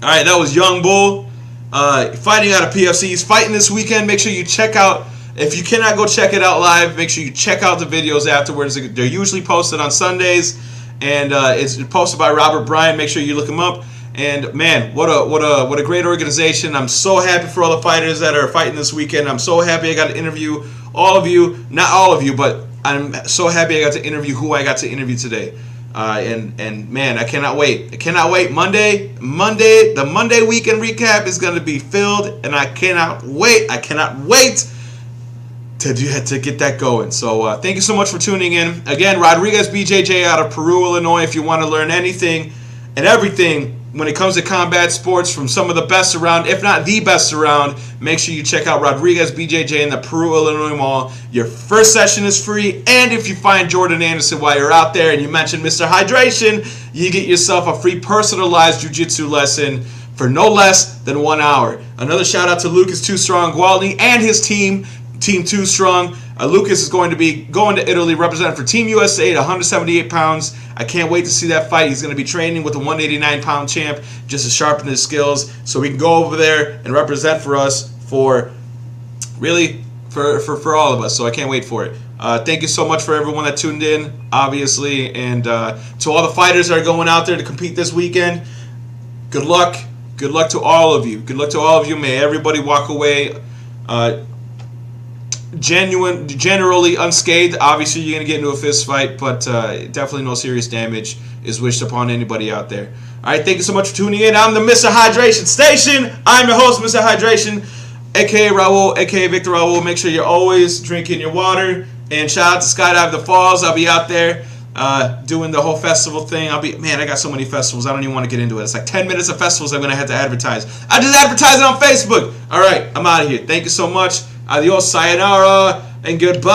All right, that was Young Bull fighting out of PFC. He's fighting this weekend. Make sure you check out, if you cannot go check it out live, make sure you check out the videos afterwards. They're usually posted on Sundays, and it's posted by Robert Bryan. Make sure you look him up. And man, what a great organization. I'm so happy for all the fighters that are fighting this weekend. I'm so happy I got to interview all of you. Not all of you, but I'm so happy I got to interview who I got to interview today. And man, I cannot wait. I cannot wait. The Monday weekend recap is going to be filled, and I cannot wait. I cannot wait to get that going. So thank you so much for tuning in. Again, Rodriguez BJJ out of Peru, Illinois. If you want to learn anything and everything when it comes to combat sports from some of the best around, if not the best around, make sure you check out Rodriguez BJJ in the Peru, Illinois Mall. Your first session is free, and if you find Jordan Anderson while you're out there and you mention Mr. Hydration, you get yourself a free personalized jiu-jitsu lesson for no less than 1 hour. Another shout out to Lucas Too Strong Gwaltney and his team, Team Too Strong. Lucas is going to be going to Italy, representing for Team USA at 178 pounds. I can't wait to see that fight. He's going to be training with the 189-pound champ just to sharpen his skills so we can go over there and represent for us for all of us. So I can't wait for it. Thank you so much for everyone that tuned in, obviously. And to all the fighters that are going out there to compete this weekend, good luck. Good luck to all of you. Good luck to all of you. May everybody walk away generally unscathed. Obviously, you're going to get into a fist fight, but definitely no serious damage is wished upon anybody out there. All right, thank you so much for tuning in. I'm the Mr. Hydration Station. I'm your host, Mr. Hydration, a.k.a. Raul, a.k.a. Victor Raul. Make sure you're always drinking your water. And shout out to Skydive the Falls. I'll be out there doing the whole festival thing. I got so many festivals. I don't even want to get into it. It's like 10 minutes of festivals I'm going to have to advertise. I just advertise it on Facebook. All right, I'm out of here. Thank you so much. Adios, sayonara, and goodbye.